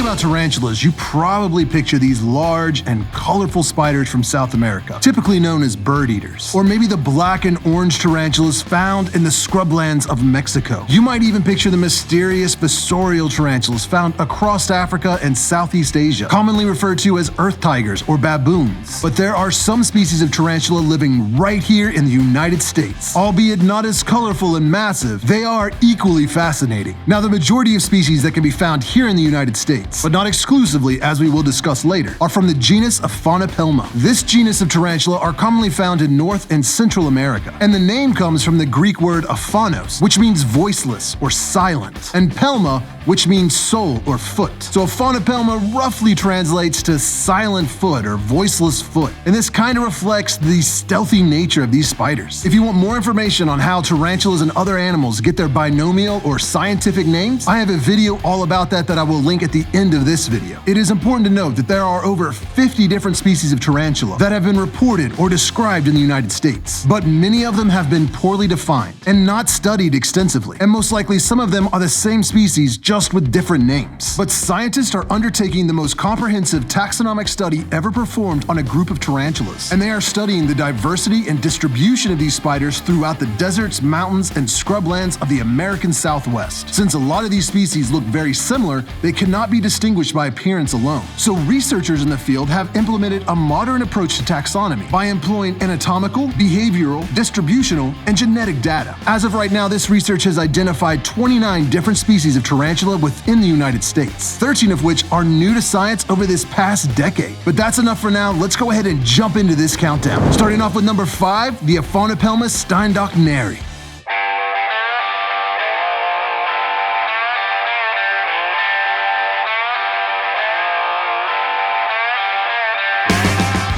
think about tarantulas, you probably picture these large and colorful spiders from South America, typically known as bird eaters. Or maybe the black and orange tarantulas found in the scrublands of Mexico. You might even picture the mysterious fossorial tarantulas found across Africa and Southeast Asia, commonly referred to as earth tigers or baboons. But there are some species of tarantula living right here in the United States. Albeit not as colorful and massive, they are equally fascinating. Now, the majority of species that can be found here in the United States, but not exclusively as we will discuss later, are from the genus Aphanopelma. This genus of tarantula are commonly found in North and Central America, and the name comes from the Greek word aphanos, which means voiceless or silent, and pelma, which means sole or foot. So Aphanopelma roughly translates to silent foot or voiceless foot, and this kind of reflects the stealthy nature of these spiders. If you want more information on how tarantulas and other animals get their binomial or scientific names, I have a video all about that I will link at the end of this video. It is important to note that there are over 50 different species of tarantula that have been reported or described in the United States, but many of them have been poorly defined and not studied extensively, and most likely some of them are the same species just with different names. But scientists are undertaking the most comprehensive taxonomic study ever performed on a group of tarantulas, and they are studying the diversity and distribution of these spiders throughout the deserts, mountains, and scrublands of the American Southwest. Since a lot of these species look very similar, they cannot be distinguished by appearance alone. So researchers in the field have implemented a modern approach to taxonomy by employing anatomical, behavioral, distributional, and genetic data. As of right now, this research has identified 29 different species of tarantula within the United States, 13 of which are new to science over this past decade. But that's enough for now. Let's go ahead and jump into this countdown. Starting off with number 5, the Aphanopelma steindockneri.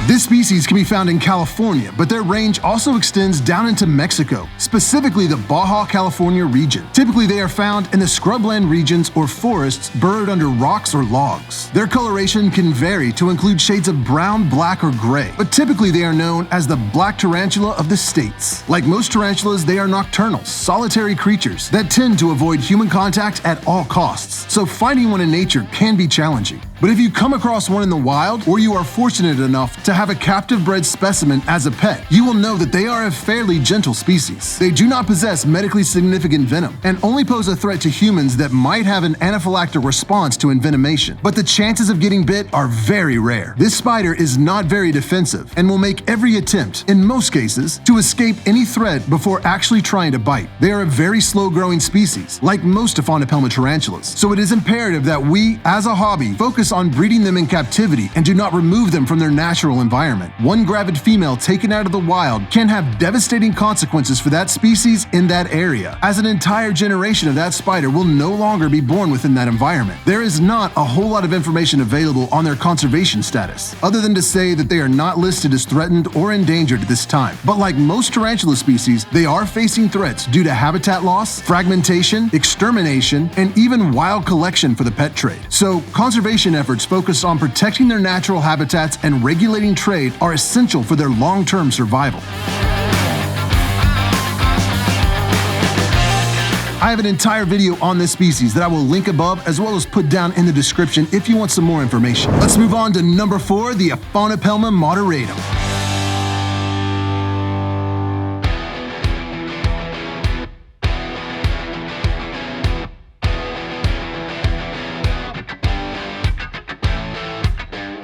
This species can be found in California, but their range also extends down into Mexico, specifically the Baja California region. Typically, they are found in the scrubland regions or forests burrowed under rocks or logs. Their coloration can vary to include shades of brown, black, or gray, but typically they are known as the black tarantula of the states. Like most tarantulas, they are nocturnal, solitary creatures that tend to avoid human contact at all costs, so finding one in nature can be challenging. But if you come across one in the wild, or you are fortunate enough to have a captive bred specimen as a pet, you will know that they are a fairly gentle species. They do not possess medically significant venom, and only pose a threat to humans that might have an anaphylactic response to envenomation. But the chances of getting bit are very rare. This spider is not very defensive, and will make every attempt, in most cases, to escape any threat before actually trying to bite. They are a very slow-growing species, like most Aphanopelma tarantulas, so it is imperative that we, as a hobby, focus on breeding them in captivity and do not remove them from their natural environment. One gravid female taken out of the wild can have devastating consequences for that species in that area, as an entire generation of that spider will no longer be born within that environment. There is not a whole lot of information available on their conservation status, other than to say that they are not listed as threatened or endangered at this time. But like most tarantula species, they are facing threats due to habitat loss, fragmentation, extermination, and even wild collection for the pet trade. So conservation efforts focused on protecting their natural habitats and regulating trade are essential for their long-term survival. I have an entire video on this species that I will link above as well as put down in the description if you want some more information. Let's move on to number 4, the Aphanopelma moderatum.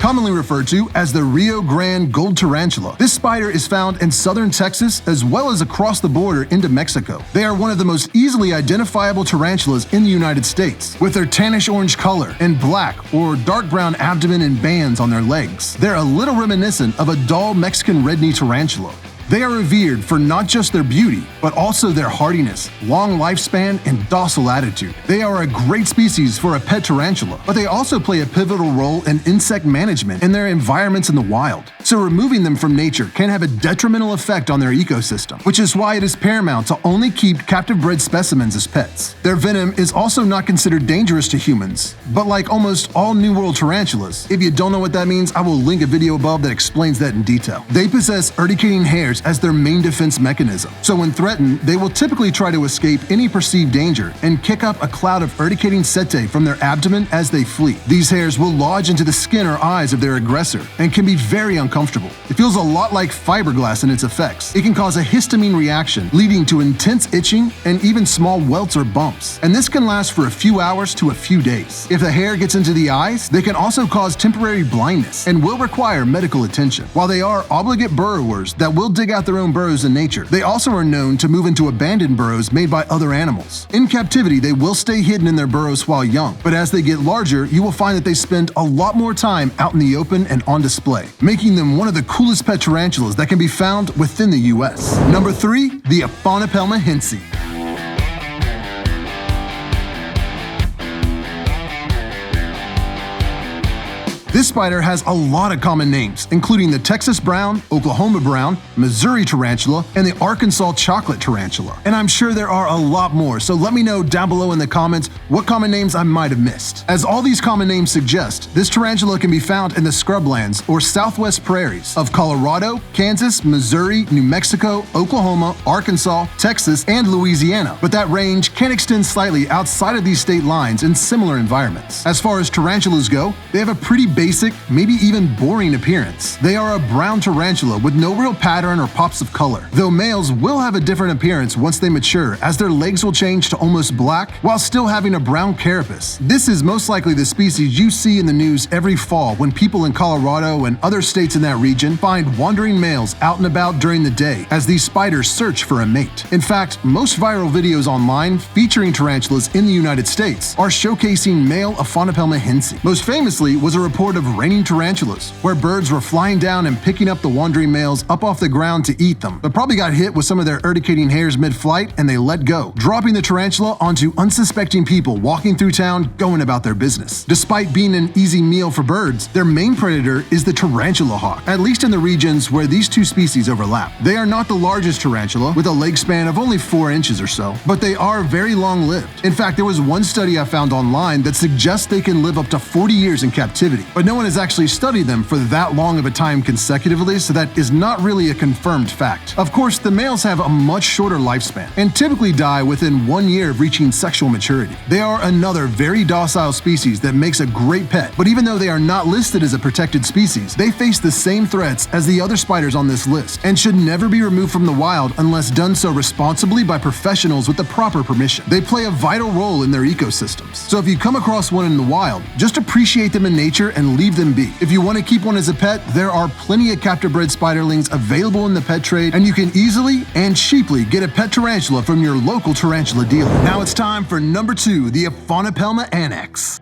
Commonly referred to as the Rio Grande gold tarantula. This spider is found in southern Texas as well as across the border into Mexico. They are one of the most easily identifiable tarantulas in the United States, with their tannish orange color and black or dark brown abdomen and bands on their legs. They're a little reminiscent of a dull Mexican red knee tarantula. They are revered for not just their beauty, but also their hardiness, long lifespan, and docile attitude. They are a great species for a pet tarantula, but they also play a pivotal role in insect management in their environments in the wild. So removing them from nature can have a detrimental effect on their ecosystem, which is why it is paramount to only keep captive-bred specimens as pets. Their venom is also not considered dangerous to humans, but like almost all New World tarantulas, if you don't know what that means, I will link a video above that explains that in detail. They possess urticating hairs spiders as their main defense mechanism. So when threatened, they will typically try to escape any perceived danger and kick up a cloud of urticating setae from their abdomen as they flee. These hairs will lodge into the skin or eyes of their aggressor and can be very uncomfortable. It feels a lot like fiberglass in its effects. It can cause a histamine reaction, leading to intense itching and even small welts or bumps. And this can last for a few hours to a few days. If the hair gets into the eyes, they can also cause temporary blindness and will require medical attention. While they are obligate burrowers that will dig out their own burrows in nature, they also are known to move into abandoned burrows made by other animals. In captivity, they will stay hidden in their burrows while young, but as they get larger, you will find that they spend a lot more time out in the open and on display, making them one of the coolest pet tarantulas that can be found within the US. Number 3, the Aphonopelma hensey. This spider has a lot of common names, including the Texas brown, Oklahoma brown, Missouri tarantula, and the Arkansas chocolate tarantula. And I'm sure there are a lot more, so let me know down below in the comments what common names I might have missed. As all these common names suggest, this tarantula can be found in the scrublands or southwest prairies of Colorado, Kansas, Missouri, New Mexico, Oklahoma, Arkansas, Texas, and Louisiana. But that range can extend slightly outside of these state lines in similar environments. As far as tarantulas go, they have a pretty basic, maybe even boring appearance. They are a brown tarantula with no real pattern or pops of color, though males will have a different appearance once they mature, as their legs will change to almost black while still having a brown carapace. This is most likely the species you see in the news every fall when people in Colorado and other states in that region find wandering males out and about during the day as these spiders search for a mate. In fact, most viral videos online featuring tarantulas in the United States are showcasing male Aphonopelma hensey. Most famously was a report of raining tarantulas, where birds were flying down and picking up the wandering males up off the ground to eat them, but probably got hit with some of their urticating hairs mid-flight and they let go, dropping the tarantula onto unsuspecting people walking through town going about their business. Despite being an easy meal for birds, their main predator is the tarantula hawk, at least in the regions where these two species overlap. They are not the largest tarantula, with a leg span of only 4 inches or so, but they are very long-lived. In fact, there was one study I found online that suggests they can live up to 40 years in captivity, but no one has actually studied them for that long of a time consecutively, so that is not really a confirmed fact. Of course, the males have a much shorter lifespan and typically die within 1 year of reaching sexual maturity. They are another very docile species that makes a great pet, but even though they are not listed as a protected species, they face the same threats as the other spiders on this list and should never be removed from the wild unless done so responsibly by professionals with the proper permission. They play a vital role in their ecosystems, so if you come across one in the wild, just appreciate them in nature and leave them be. If you want to keep one as a pet, there are plenty of captive bred spiderlings available in the pet trade, and you can easily and cheaply get a pet tarantula from your local tarantula dealer. Now it's time for number 2, the Aphonopelma annex.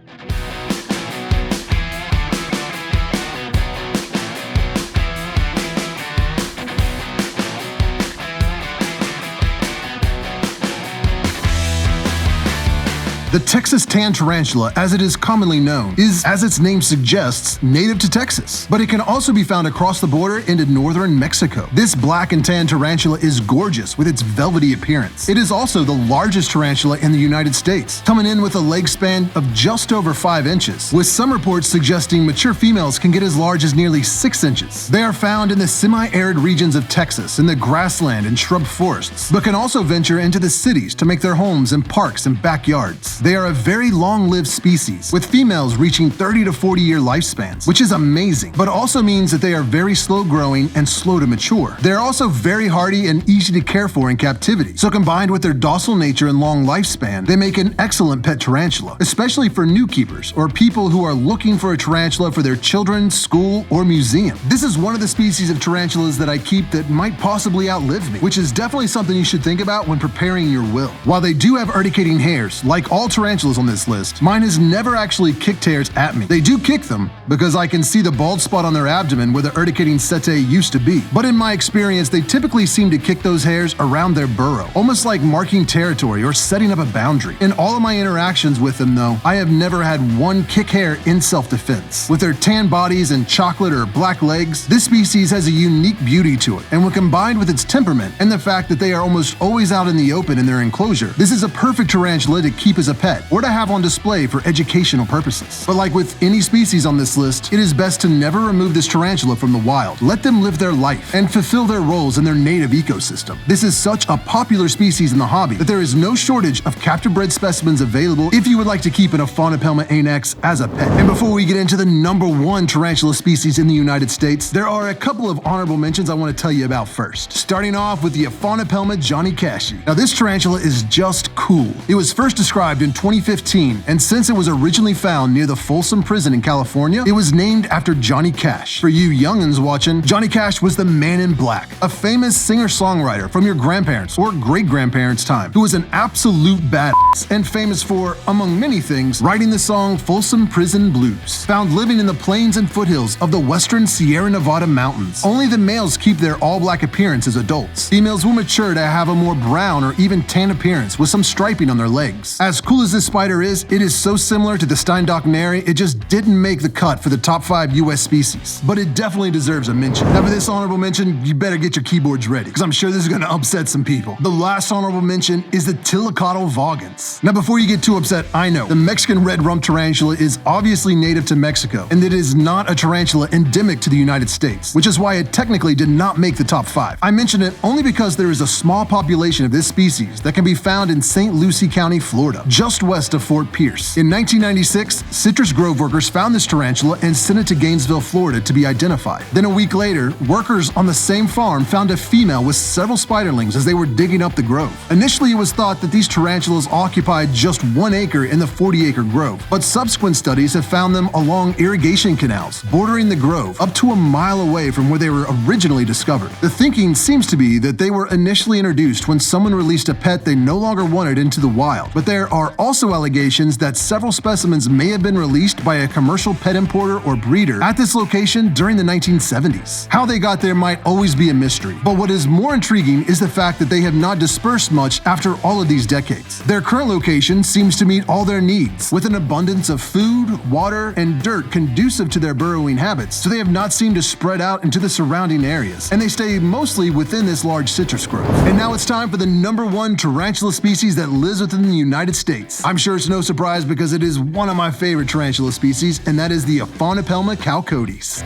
The Texas tan tarantula, as it is commonly known, is, as its name suggests, native to Texas, but it can also be found across the border into northern Mexico. This black and tan tarantula is gorgeous with its velvety appearance. It is also the largest tarantula in the United States, coming in with a leg span of just over 5 inches, with some reports suggesting mature females can get as large as nearly 6 inches. They are found in the semi-arid regions of Texas in the grassland and shrub forests, but can also venture into the cities to make their homes in parks and backyards. They are a very long-lived species, with females reaching 30 to 40-year lifespans, which is amazing, but also means that they are very slow-growing and slow to mature. They are also very hardy and easy to care for in captivity, so combined with their docile nature and long lifespan, they make an excellent pet tarantula, especially for new keepers or people who are looking for a tarantula for their children's school or museum. This is one of the species of tarantulas that I keep that might possibly outlive me, which is definitely something you should think about when preparing your will. While they do have urticating hairs, like all tarantulas on this list, mine has never actually kicked hairs at me. They do kick them because I can see the bald spot on their abdomen where the urticating setae used to be, but in my experience they typically seem to kick those hairs around their burrow, almost like marking territory or setting up a boundary. In all of my interactions with them though, I have never had one kick hair in self-defense. With their tan bodies and chocolate or black legs, this species has a unique beauty to it, and when combined with its temperament and the fact that they are almost always out in the open in their enclosure, this is a perfect tarantula to keep as a pet or to have on display for educational purposes. But like with any species on this list, it is best to never remove this tarantula from the wild. Let them live their life and fulfill their roles in their native ecosystem. This is such a popular species in the hobby that there is no shortage of captive bred specimens available if you would like to keep an Aphonopelma anax as a pet. And before we get into the #1 tarantula species in the United States, there are a couple of honorable mentions I want to tell you about first. Starting off with the Aphonopelma Johnny Cash. Now this tarantula is just cool. It was first described in 2015, and since it was originally found near the Folsom Prison in California, it was named after Johnny Cash. For you youngins watching, Johnny Cash was the Man in Black, a famous singer-songwriter from your grandparents' or great-grandparents' time, who was an absolute badass and famous for, among many things, writing the song Folsom Prison Blues. Found living in the plains and foothills of the western Sierra Nevada mountains. Only the males keep their all-black appearance as adults. Females will mature to have a more brown or even tan appearance with some striping on their legs. As cool as this spider is, it is so similar to the Steindock neri, it just didn't make the cut for the top 5 US species. But it definitely deserves a mention. Now for this honorable mention, you better get your keyboards ready, because I'm sure this is going to upset some people. The last honorable mention is the Tilicottle vagans. Now before you get too upset, I know the Mexican red rump tarantula is obviously native to Mexico, and it is not a tarantula endemic to the United States, which is why it technically did not make the top 5. I mention it only because there is a small population of this species that can be found in St. Lucie County, Florida, just west of Fort Pierce. In 1996, citrus grove workers found this tarantula and sent it to Gainesville, Florida to be identified. Then a week later, workers on the same farm found a female with several spiderlings as they were digging up the grove. Initially, it was thought that these tarantulas occupied just 1 acre in the 40-acre grove, but subsequent studies have found them along irrigation canals bordering the grove up to a mile away from where they were originally discovered. The thinking seems to be that they were initially introduced when someone released a pet they no longer wanted into the wild, but there are also allegations that several specimens may have been released by a commercial pet importer or breeder at this location during the 1970s. How they got there might always be a mystery, but what is more intriguing is the fact that they have not dispersed much after all of these decades. Their current location seems to meet all their needs, with an abundance of food, water, and dirt conducive to their burrowing habits, so they have not seemed to spread out into the surrounding areas, and they stay mostly within this large citrus grove. And now it's time for the #1 tarantula species that lives within the United States. I'm sure it's no surprise because it is one of my favorite tarantula species, and that is the Aphonopelma chalcodes.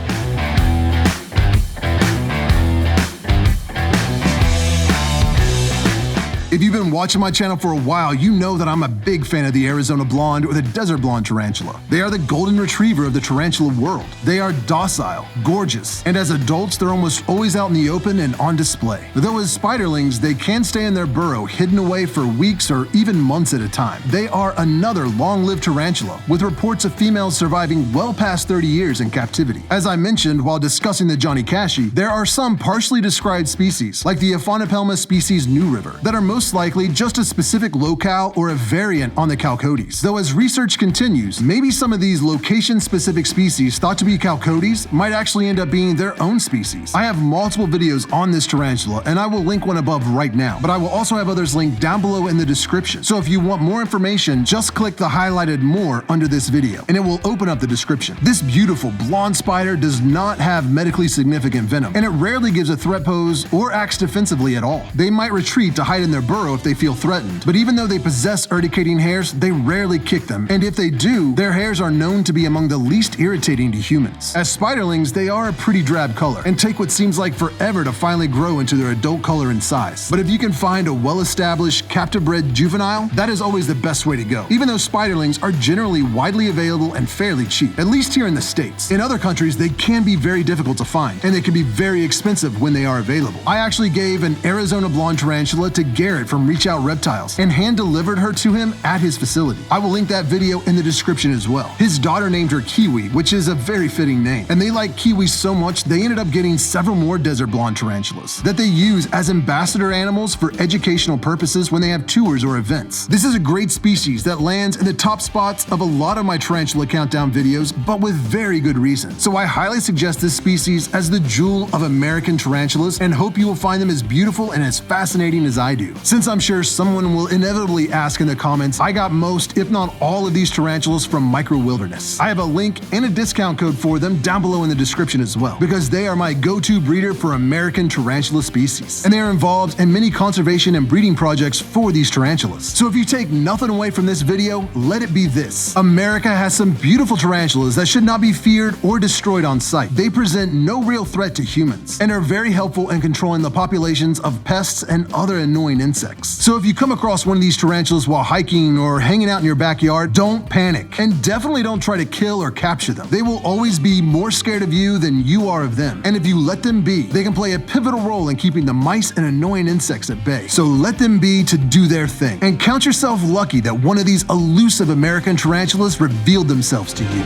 If you've been watching my channel for a while, you know that I'm a big fan of the Arizona blonde or the desert blonde tarantula. They are the golden retriever of the tarantula world. They are docile, gorgeous, and as adults, they're almost always out in the open and on display. Though as spiderlings, they can stay in their burrow hidden away for weeks or even months at a time. They are another long-lived tarantula, with reports of females surviving well past 30 years in captivity. As I mentioned while discussing the Johnny Cashi, there are some partially described species, like the Aphonopelma species New River, that are most likely just a specific locale or a variant on the chalcodes. Though as research continues, maybe some of these location-specific species thought to be chalcodes might actually end up being their own species. I have multiple videos on this tarantula, and I will link one above right now, but I will also have others linked down below in the description. So if you want more information, just click the highlighted more under this video, and it will open up the description. This beautiful blonde spider does not have medically significant venom, and it rarely gives a threat pose or acts defensively at all. They might retreat to hide in their burrow if they feel threatened, but even though they possess urticating hairs, they rarely kick them, and if they do, their hairs are known to be among the least irritating to humans. As spiderlings, they are a pretty drab color, and take what seems like forever to finally grow into their adult color and size. But if you can find a well-established, captive-bred juvenile, that is always the best way to go, even though spiderlings are generally widely available and fairly cheap, at least here in the States. In other countries, they can be very difficult to find, and they can be very expensive when they are available. I actually gave an Arizona blonde tarantula to Garrett from Reach Out Reptiles and hand-delivered her to him at his facility. I will link that video in the description as well. His daughter named her Kiwi, which is a very fitting name, and they like kiwis so much they ended up getting several more desert blonde tarantulas that they use as ambassador animals for educational purposes when they have tours or events. This is a great species that lands in the top spots of a lot of my tarantula countdown videos, but with very good reason. So I highly suggest this species as the jewel of American tarantulas and hope you will find them as beautiful and as fascinating as I do. Since I'm sure someone will inevitably ask in the comments, I got most, if not all of these tarantulas from Micro Wilderness. I have a link and a discount code for them down below in the description as well, because they are my go-to breeder for American tarantula species. And they are involved in many conservation and breeding projects for these tarantulas. So if you take nothing away from this video, let it be this. America has some beautiful tarantulas that should not be feared or destroyed on sight. They present no real threat to humans and are very helpful in controlling the populations of pests and other annoying insects. So if you come across one of these tarantulas while hiking or hanging out in your backyard, don't panic, and definitely don't try to kill or capture them. They will always be more scared of you than you are of them. And if you let them be, they can play a pivotal role in keeping the mice and annoying insects at bay. So let them be to do their thing. And count yourself lucky that one of these elusive American tarantulas revealed themselves to you.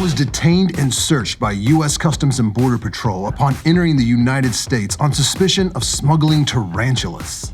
Was detained and searched by U.S. Customs and Border Patrol upon entering the United States on suspicion of smuggling tarantulas.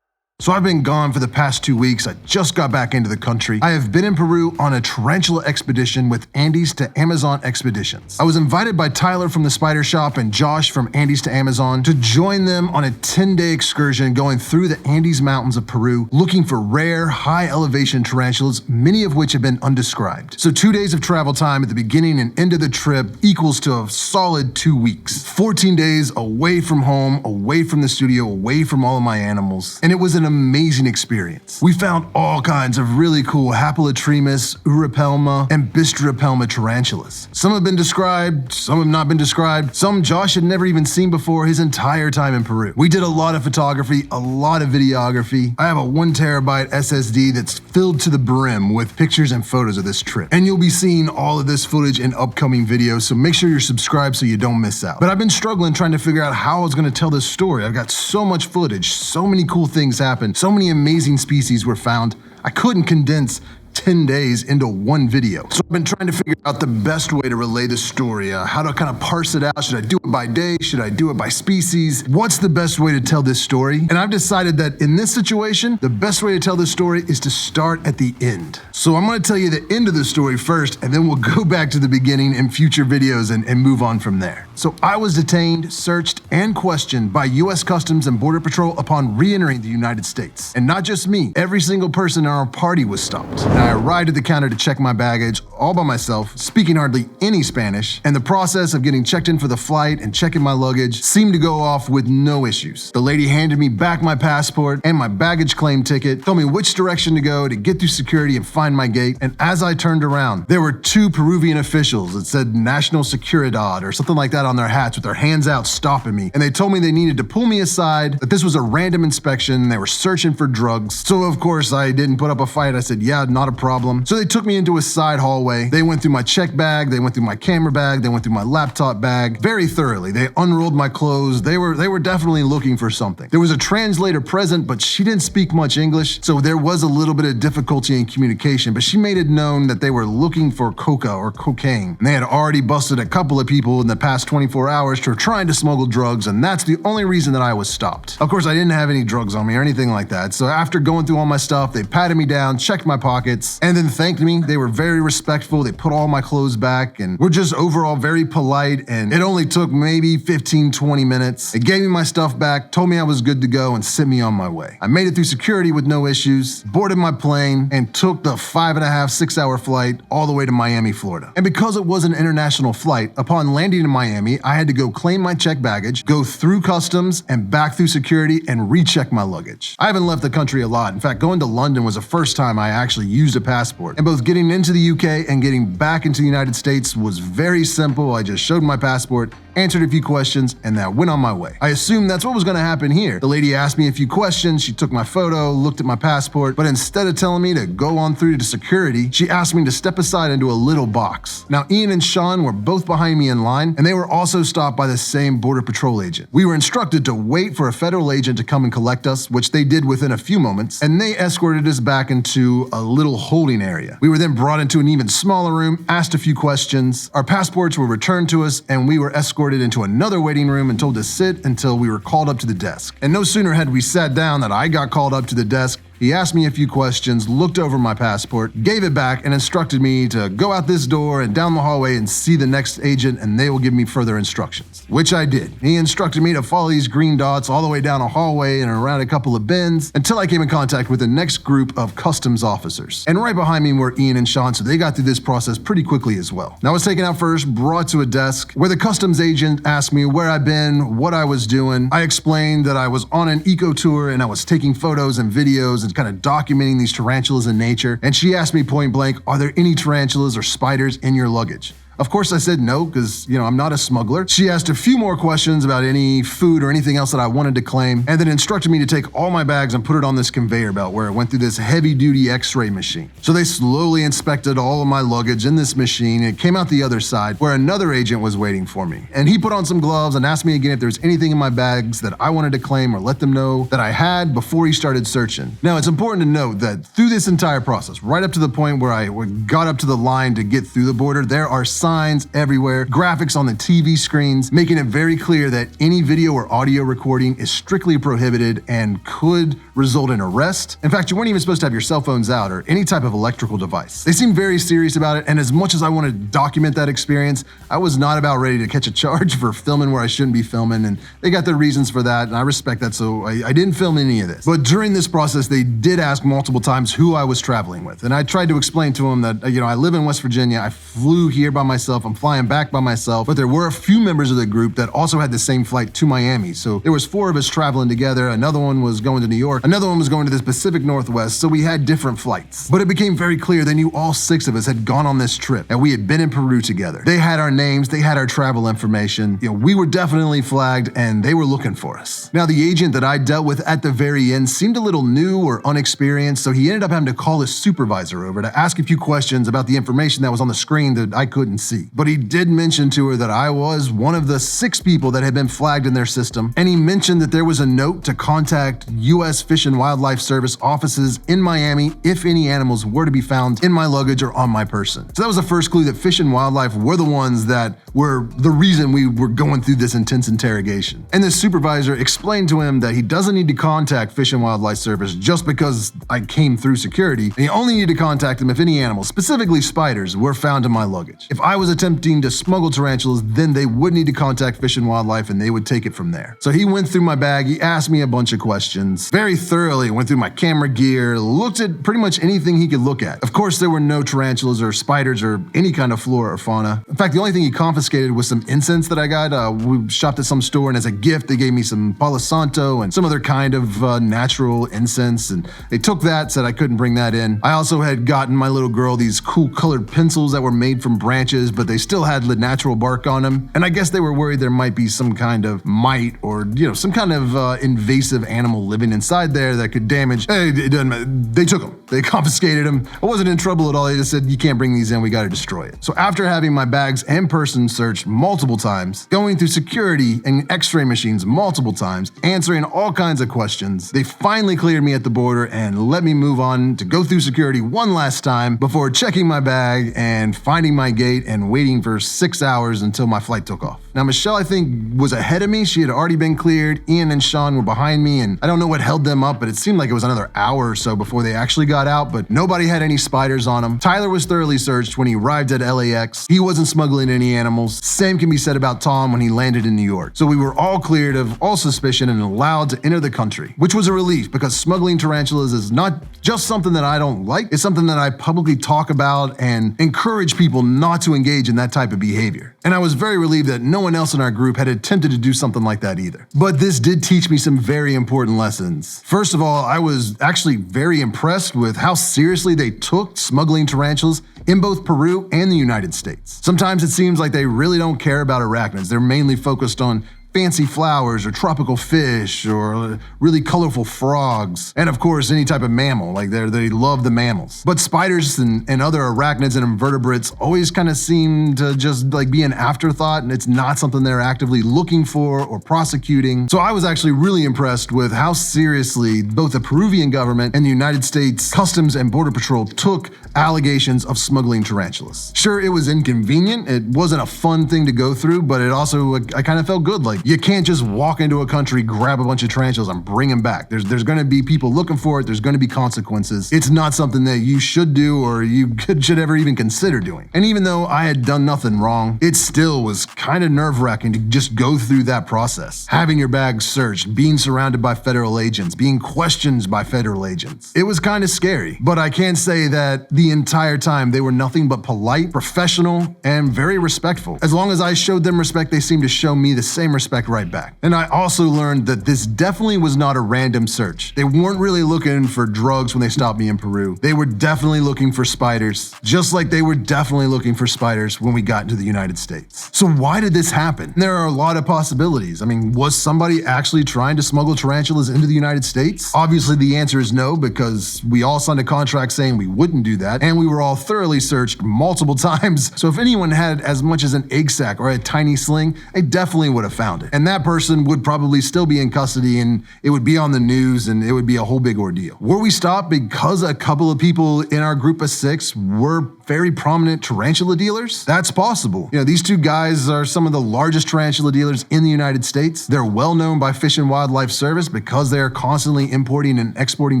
So I've been gone for the past 2 weeks. I just got back into the country. I have been in Peru on a tarantula expedition with Andes to Amazon Expeditions. I was invited by Tyler from the Spider Shop and Josh from Andes to Amazon to join them on a 10-day excursion going through the Andes Mountains of Peru, looking for rare, high-elevation tarantulas, many of which have been undescribed. So 2 days of travel time at the beginning and end of the trip equals to a solid 2 weeks. 14 days away from home, away from the studio, away from all of my animals. And it was an amazing experience. We found all kinds of really cool Hapalotremus, Urapelma, and Bistropelma tarantulas. Some have been described, some have not been described, some Josh had never even seen before his entire time in Peru. We did a lot of photography, a lot of videography. I have a 1 terabyte SSD that's filled to the brim with pictures and photos of this trip. And you'll be seeing all of this footage in upcoming videos, so make sure you're subscribed so you don't miss out. But I've been struggling trying to figure out how I was gonna tell this story. I've got so much footage, so many cool things happened. So many amazing species were found. I couldn't condense 10 days into one video. So I've been trying to figure out the best way to relay the story, how to kind of parse it out. Should I do it by day? Should I do it by species? What's the best way to tell this story? And I've decided that in this situation, the best way to tell this story is to start at the end. So I'm going to tell you the end of the story first, and then we'll go back to the beginning in future videos and move on from there. So I was detained, searched, and questioned by U.S. Customs and Border Patrol upon re-entering the United States. And not just me, every single person in our party was stopped. I arrived at the counter to check my baggage all by myself, speaking hardly any Spanish, and the process of getting checked in for the flight and checking my luggage seemed to go off with no issues. The lady handed me back my passport and my baggage claim ticket, told me which direction to go to get through security and find my gate, and as I turned around, there were 2 Peruvian officials that said National Seguridad or something like that on their hats with their hands out stopping me, and they told me they needed to pull me aside, that this was a random inspection, they were searching for drugs. So of course I didn't put up a fight. I said, yeah, not a problem. So they took me into a side hallway. They went through my check bag, they went through my camera bag, they went through my laptop bag very thoroughly. They unrolled my clothes. They were definitely looking for something. There was a translator present, but she didn't speak much English, so there was a little bit of difficulty in communication, but she made it known that they were looking for coca or cocaine. And they had already busted a couple of people in the past 24 hours for trying to smuggle drugs, and that's the only reason that I was stopped. Of course, I didn't have any drugs on me or anything like that, so after going through all my stuff, they patted me down, checked my pockets, and then thanked me. They were very respectful. They put all my clothes back and were just overall very polite, and it only took maybe 15-20 minutes. They gave me my stuff back, told me I was good to go, and sent me on my way. I made it through security with no issues, boarded my plane, and took the 5.5-6 hour flight all the way to Miami, Florida. And because it was an international flight, upon landing in Miami, I had to go claim my checked baggage, go through customs, and back through security and recheck my luggage. I haven't left the country a lot. In fact, going to London was the first time I actually used a passport. And both getting into the UK and getting back into the United States was very simple. I just showed my passport, answered a few questions, and that went on my way. I assumed that's what was gonna happen here. The lady asked me a few questions, she took my photo, looked at my passport, but instead of telling me to go on through to security, she asked me to step aside into a little box. Now, Ian and Sean were both behind me in line, and they were also stopped by the same Border Patrol agent. We were instructed to wait for a federal agent to come and collect us, which they did within a few moments, and they escorted us back into a little holding area. We were then brought into an even smaller room, asked a few questions, our passports were returned to us, and we were escorted into another waiting room and told to sit until we were called up to the desk. And no sooner had we sat down that I got called up to the desk. He asked me a few questions, looked over my passport, gave it back, and instructed me to go out this door and down the hallway and see the next agent, and they will give me further instructions, which I did. He instructed me to follow these green dots all the way down a hallway and around a couple of bends until I came in contact with the next group of customs officers. And right behind me were Ian and Sean, so they got through this process pretty quickly as well. Now I was taken out first, brought to a desk where the customs agent asked me where I've been, what I was doing. I explained that I was on an eco tour and I was taking photos and videos and kind of documenting these tarantulas in nature. And she asked me point blank, are there any tarantulas or spiders in your luggage? Of course I said no, because, I'm not a smuggler. She asked a few more questions about any food or anything else that I wanted to claim, and then instructed me to take all my bags and put it on this conveyor belt where it went through this heavy-duty x-ray machine. So they slowly inspected all of my luggage in this machine, and it came out the other side where another agent was waiting for me. And he put on some gloves and asked me again if there was anything in my bags that I wanted to claim or let them know that I had before he started searching. Now, it's important to note that through this entire process, right up to the point where I got up to the line to get through the border, there are signs everywhere, graphics on the TV screens, making it very clear that any video or audio recording is strictly prohibited and could result in arrest. In fact, you weren't even supposed to have your cell phones out or any type of electrical device. They seemed very serious about it, and as much as I want to document that experience, I was not about ready to catch a charge for filming where I shouldn't be filming, and they got their reasons for that, and I respect that, so I didn't film any of this. But during this process, they did ask multiple times who I was traveling with, and I tried to explain to them that, I live in West Virginia, I flew here by myself, I'm flying back by myself, but there were a few members of the group that also had the same flight to Miami, so there was 4 of us traveling together, another one was going to New York, another one was going to the Pacific Northwest, so we had different flights. But it became very clear they knew all 6 of us had gone on this trip, and we had been in Peru together. They had our names, they had our travel information, we were definitely flagged, and they were looking for us. Now, the agent that I dealt with at the very end seemed a little new or unexperienced, so he ended up having to call his supervisor over to ask a few questions about the information that was on the screen that I couldn't see. But he did mention to her that I was one of the 6 people that had been flagged in their system, and he mentioned that there was a note to contact U.S. Fish and Wildlife Service offices in Miami if any animals were to be found in my luggage or on my person. So that was the first clue that Fish and Wildlife were the ones that were the reason we were going through this intense interrogation. And the supervisor explained to him that he doesn't need to contact Fish and Wildlife Service just because I came through security, and he only needed to contact them if any animals, specifically spiders, were found in my luggage. If I was attempting to smuggle tarantulas, then they would need to contact Fish and Wildlife and they would take it from there. So he went through my bag, he asked me a bunch of questions, very thoroughly went through my camera gear, looked at pretty much anything he could look at. Of course, there were no tarantulas or spiders or any kind of flora or fauna. In fact, the only thing he confiscated was some incense that I got. We shopped at some store, and as a gift, they gave me some Palo Santo and some other kind of natural incense, and they took that, said I couldn't bring that in. I also had gotten my little girl these cool colored pencils that were made from branches, but they still had the natural bark on them, and I guess they were worried there might be some kind of mite or, some kind of invasive animal living inside there that could damage. Hey, it doesn't matter. They took them. They confiscated them. I wasn't in trouble at all. They just said, you can't bring these in. We got to destroy it. So after having my bags and person searched multiple times, going through security and x-ray machines multiple times, answering all kinds of questions, they finally cleared me at the border and let me move on to go through security one last time before checking my bag and finding my gate and waiting for 6 hours until my flight took off. Now, Michelle, I think, was ahead of me. She had already been cleared. Ian and Sean were behind me, and I don't know what held them up, but it seemed like it was another hour or so before they actually got out, but nobody had any spiders on them. Tyler was thoroughly searched when he arrived at LAX. He wasn't smuggling any animals. Same can be said about Tom when he landed in New York. So we were all cleared of all suspicion and allowed to enter the country, which was a relief because smuggling tarantulas is not just something that I don't like. It's something that I publicly talk about and encourage people not to engage in that type of behavior. And I was very relieved that no one else in our group had attempted to do something like that either. But this did teach me some very important lessons. First of all, I was actually very impressed with how seriously they took smuggling tarantulas in both Peru and the United States. Sometimes it seems like they really don't care about arachnids. They're mainly focused on fancy flowers or tropical fish or really colorful frogs. And of course, any type of mammal, like they love the mammals. But spiders and other arachnids and invertebrates always kind of seem to just be an afterthought, and it's not something they're actively looking for or prosecuting. So I was actually really impressed with how seriously both the Peruvian government and the United States Customs and Border Patrol took allegations of smuggling tarantulas. Sure, it was inconvenient. It wasn't a fun thing to go through, but it also, I kind of felt good. You can't just walk into a country, grab a bunch of tarantulas, and bring them back. There's going to be people looking for it. There's going to be consequences. It's not something that you should do or you should ever even consider doing. And even though I had done nothing wrong, it still was kind of nerve-wracking to just go through that process. Having your bag searched, being surrounded by federal agents, being questioned by federal agents. It was kind of scary, but I can't say that the entire time they were nothing but polite, professional, and very respectful. As long as I showed them respect, they seemed to show me the same respect right back. And I also learned that this definitely was not a random search. They weren't really looking for drugs when they stopped me in Peru. They were definitely looking for spiders, just like they were definitely looking for spiders when we got into the United States. So why did this happen? There are a lot of possibilities. I mean, was somebody actually trying to smuggle tarantulas into the United States? Obviously, the answer is no, because we all signed a contract saying we wouldn't do that, and we were all thoroughly searched multiple times. So if anyone had as much as an egg sac or a tiny sling, they definitely would have found it. And that person would probably still be in custody, and it would be on the news, and it would be a whole big ordeal. Were we stopped because a couple of people in our group of 6 were very prominent tarantula dealers? That's possible. You know, these 2 guys are some of the largest tarantula dealers in the United States. They're well known by Fish and Wildlife Service because they are constantly importing and exporting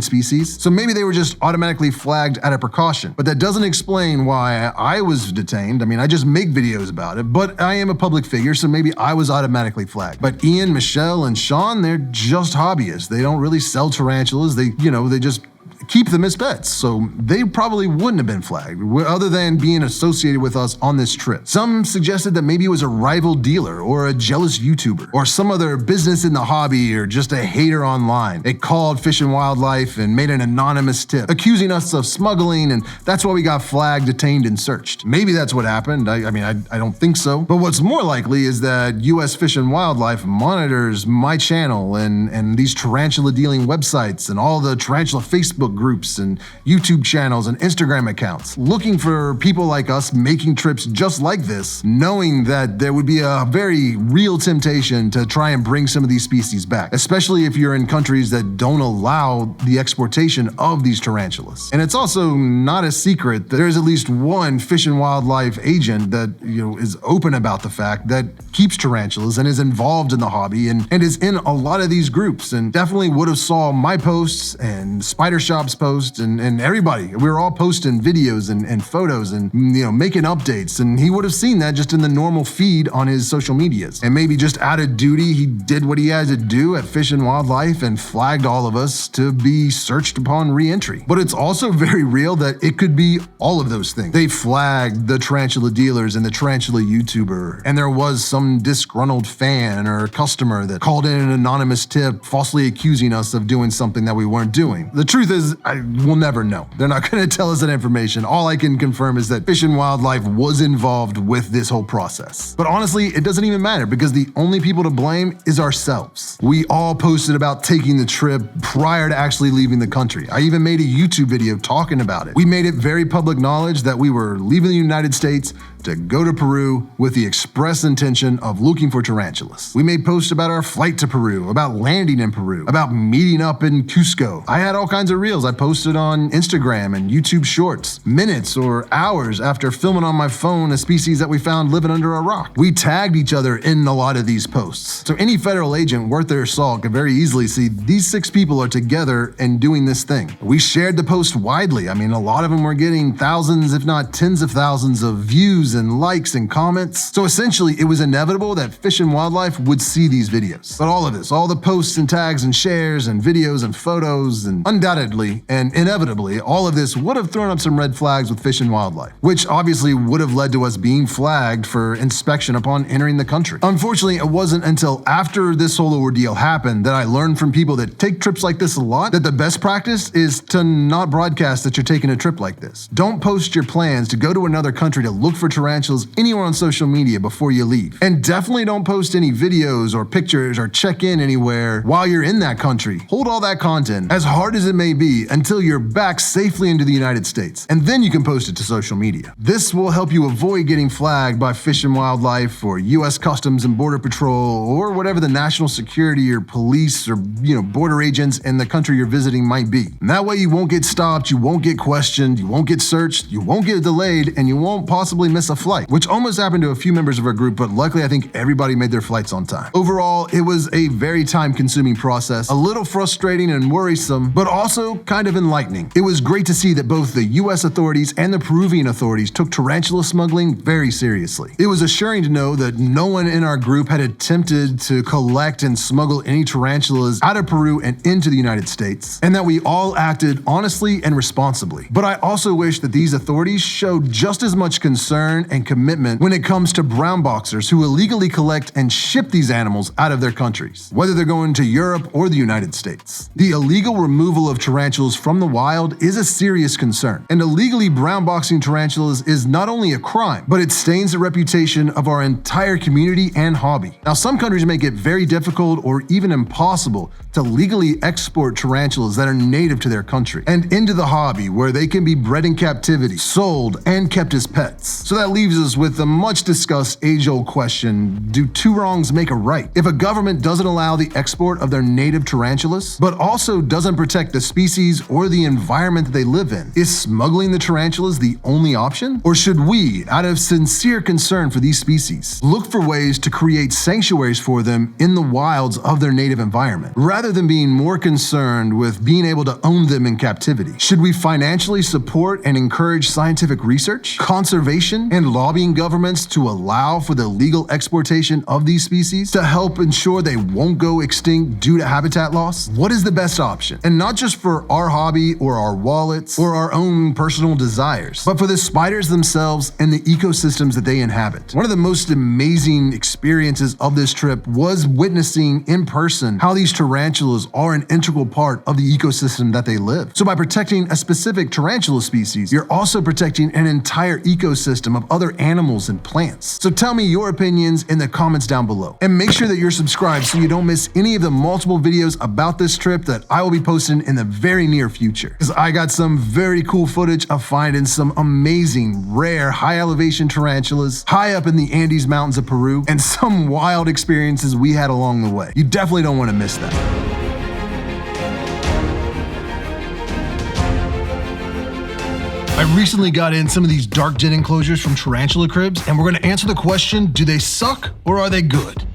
species. So maybe they were just automatically flagged out of precaution. But that doesn't explain why I was detained. I mean, I just make videos about it, but I am a public figure, so maybe I was automatically flagged. But Ian, Michelle, and Sean, they're just hobbyists. They don't really sell tarantulas. They just keep them as pets, so they probably wouldn't have been flagged, other than being associated with us on this trip. Some suggested that maybe it was a rival dealer or a jealous YouTuber or some other business in the hobby or just a hater online. They called Fish and Wildlife and made an anonymous tip, accusing us of smuggling, and that's why we got flagged, detained, and searched. Maybe that's what happened. I don't think so. But what's more likely is that U.S. Fish and Wildlife monitors my channel and these tarantula dealing websites and all the tarantula Facebook groups and YouTube channels and Instagram accounts, looking for people like us making trips just like this, knowing that there would be a very real temptation to try and bring some of these species back, especially if you're in countries that don't allow the exportation of these tarantulas. And it's also not a secret that there's at least one Fish and Wildlife agent that is open about the fact that keeps tarantulas and is involved in the hobby and is in a lot of these groups, and definitely would have saw my posts and Spider Shop's posts and everybody. We were all posting videos and photos and making updates, and he would have seen that just in the normal feed on his social medias. And maybe just out of duty, he did what he had to do at Fish and Wildlife and flagged all of us to be searched upon re-entry. But it's also very real that it could be all of those things. They flagged the tarantula dealers and the tarantula YouTuber, and there was some disgruntled fan or customer that called in an anonymous tip falsely accusing us of doing something that we weren't doing. The truth is, I will never know. They're not going to tell us that information. All I can confirm is that Fish and Wildlife was involved with this whole process. But honestly, it doesn't even matter because the only people to blame is ourselves. We all posted about taking the trip prior to actually leaving the country. I even made a YouTube video talking about it. We made it very public knowledge that we were leaving the United States to go to Peru with the express intention of looking for tarantulas. We made posts about our flight to Peru, about landing in Peru, about meeting up in Cusco. I had all kinds of reels I posted on Instagram and YouTube Shorts, minutes or hours after filming on my phone a species that we found living under a rock. We tagged each other in a lot of these posts. So any federal agent worth their salt could very easily see these 6 people are together and doing this thing. We shared the post widely. I mean, a lot of them were getting thousands, if not tens of thousands of views and likes and comments. So essentially, it was inevitable that Fish and Wildlife would see these videos. But all of this, all the posts and tags and shares and videos and photos, and undoubtedly and inevitably, all of this would have thrown up some red flags with Fish and Wildlife, which obviously would have led to us being flagged for inspection upon entering the country. Unfortunately, it wasn't until after this whole ordeal happened that I learned from people that take trips like this a lot that the best practice is to not broadcast that you're taking a trip like this. Don't post your plans to go to another country to look for tarantulas anywhere on social media before you leave. And definitely don't post any videos or pictures or check in anywhere while you're in that country. Hold all that content, as hard as it may be, until you're back safely into the United States. And then you can post it to social media. This will help you avoid getting flagged by Fish and Wildlife or U.S. Customs and Border Patrol or whatever the national security or police or border agents in the country you're visiting might be. And that way you won't get stopped, you won't get questioned, you won't get searched, you won't get delayed, and you won't possibly miss a a flight, which almost happened to a few members of our group, but luckily I think everybody made their flights on time. Overall, it was a very time-consuming process, a little frustrating and worrisome, but also kind of enlightening. It was great to see that both the US authorities and the Peruvian authorities took tarantula smuggling very seriously. It was assuring to know that no one in our group had attempted to collect and smuggle any tarantulas out of Peru and into the United States, and that we all acted honestly and responsibly. But I also wish that these authorities showed just as much concern and commitment when it comes to brown boxers who illegally collect and ship these animals out of their countries, whether they're going to Europe or the United States. The illegal removal of tarantulas from the wild is a serious concern, and illegally brown boxing tarantulas is not only a crime, but it stains the reputation of our entire community and hobby. Now, some countries make it very difficult or even impossible to legally export tarantulas that are native to their country and into the hobby, where they can be bred in captivity, sold, and kept as pets. So that leaves us with the much discussed age-old question, do two wrongs make a right? If a government doesn't allow the export of their native tarantulas, but also doesn't protect the species or the environment that they live in, is smuggling the tarantulas the only option? Or should we, out of sincere concern for these species, look for ways to create sanctuaries for them in the wilds of their native environment, rather than being more concerned with being able to own them in captivity? Should we financially support and encourage scientific research, conservation, and lobbying governments to allow for the legal exportation of these species to help ensure they won't go extinct due to habitat loss? What is the best option? And not just for our hobby or our wallets or our own personal desires, but for the spiders themselves and the ecosystems that they inhabit. One of the most amazing experiences of this trip was witnessing in person how these tarantulas are an integral part of the ecosystem that they live. So by protecting a specific tarantula species, you're also protecting an entire ecosystem of other animals and plants. So tell me your opinions in the comments down below. And make sure that you're subscribed so you don't miss any of the multiple videos about this trip that I will be posting in the very near future. Because I got some very cool footage of finding some amazing, rare, high elevation tarantulas high up in the Andes Mountains of Peru, and some wild experiences we had along the way. You definitely don't want to miss that. I recently got in some of these dark den enclosures from Tarantula Cribs, and we're going to answer the question, do they suck or are they good?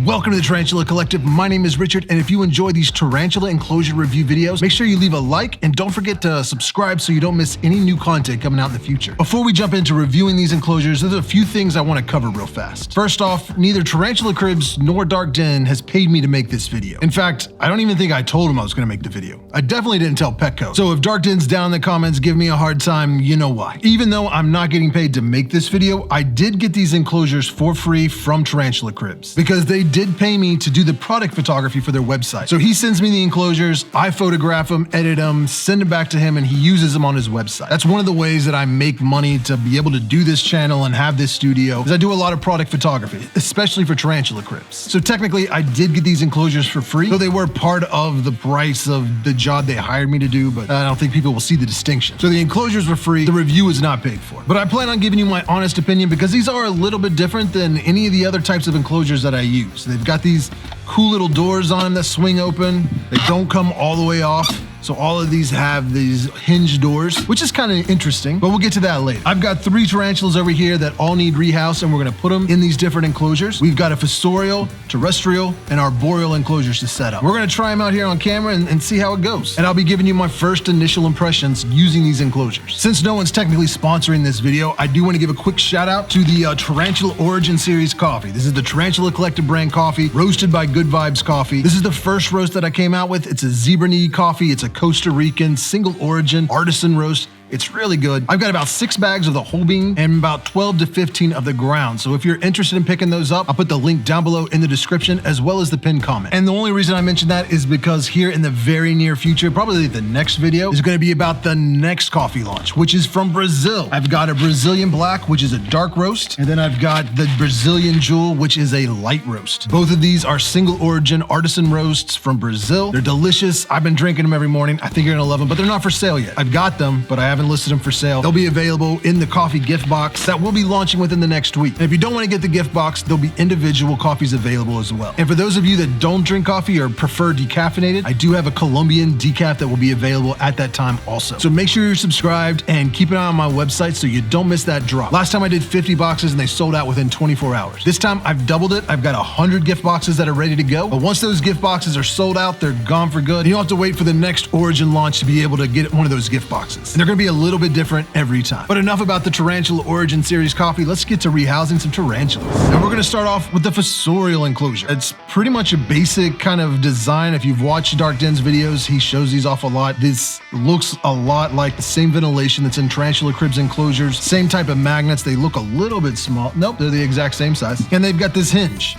Welcome to the Tarantula Collective. My name is Richard, and if you enjoy these tarantula enclosure review videos, make sure you leave a like and don't forget to subscribe so you don't miss any new content coming out in the future. Before we jump into reviewing these enclosures, there's a few things I want to cover real fast. First off, neither Tarantula Cribs nor Dark Den has paid me to make this video. In fact, I don't even think I told him I was going to make the video. I definitely didn't tell Petco. So if Dark Den's down in the comments, give me a hard time, you know why. Even though I'm not getting paid to make this video, I did get these enclosures for free from Tarantula Cribs because they did pay me to do the product photography for their website. So he sends me the enclosures, I photograph them, edit them, send them back to him, and he uses them on his website. That's one of the ways that I make money to be able to do this channel and have this studio, is I do a lot of product photography, especially for Tarantula Cribs. So technically, I did get these enclosures for free, though they were part of the price of the job they hired me to do, but I don't think people will see the distinction. So the enclosures were free, the review was not paid for. But I plan on giving you my honest opinion because these are a little bit different than any of the other types of enclosures that I use. They've got these cool little doors on them that swing open. They don't come all the way off. So all of these have these hinge doors, which is kind of interesting, but we'll get to that later. I've got 3 tarantulas over here that all need rehouse, and we're gonna put them in these different enclosures. We've got a fossorial, terrestrial, and arboreal enclosures to set up. We're gonna try them out here on camera and see how it goes. And I'll be giving you my first initial impressions using these enclosures. Since no one's technically sponsoring this video, I do wanna give a quick shout out to the Tarantula Origin Series coffee. This is the Tarantula Collective brand coffee, roasted by Good Vibes Coffee. This is the first roast that I came out with. It's a zebra knee coffee. It's a Costa Rican single origin artisan roast. It's really good. I've got about 6 bags of the whole bean and about 12 to 15 of the ground. So if you're interested in picking those up, I'll put the link down below in the description as well as the pinned comment. And the only reason I mention that is because here in the very near future, probably the next video, is going to be about the next coffee launch, which is from Brazil. I've got a Brazilian black, which is a dark roast, and then I've got the Brazilian jewel, which is a light roast. Both of these are single origin artisan roasts from Brazil. They're delicious. I've been drinking them every morning. I think you're gonna love them, but they're not for sale yet. I've got them, but I haven't haven't listed them for sale. They'll be available in the coffee gift box that we'll be launching within the next week. And if you don't want to get the gift box, there'll be individual coffees available as well. And for those of you that don't drink coffee or prefer decaffeinated, I do have a Colombian decaf that will be available at that time also. So make sure you're subscribed and keep an eye on my website so you don't miss that drop. Last time I did 50 boxes and they sold out within 24 hours. This time I've doubled it. I've got 100 gift boxes that are ready to go. But once those gift boxes are sold out, they're gone for good. And you don't have to wait for the next Origin launch to be able to get one of those gift boxes. And they're going to be a little bit different every time. But enough about the Tarantula Origin Series coffee. Let's get to rehousing some tarantulas. And we're going to start off with the fossorial enclosure. It's pretty much a basic kind of design. If you've watched Dark Den's videos, he shows these off a lot. This looks a lot like the same ventilation that's in Tarantula Cribs enclosures. Same type of magnets. They look a little bit small. Nope, they're the exact same size. And they've got this hinge.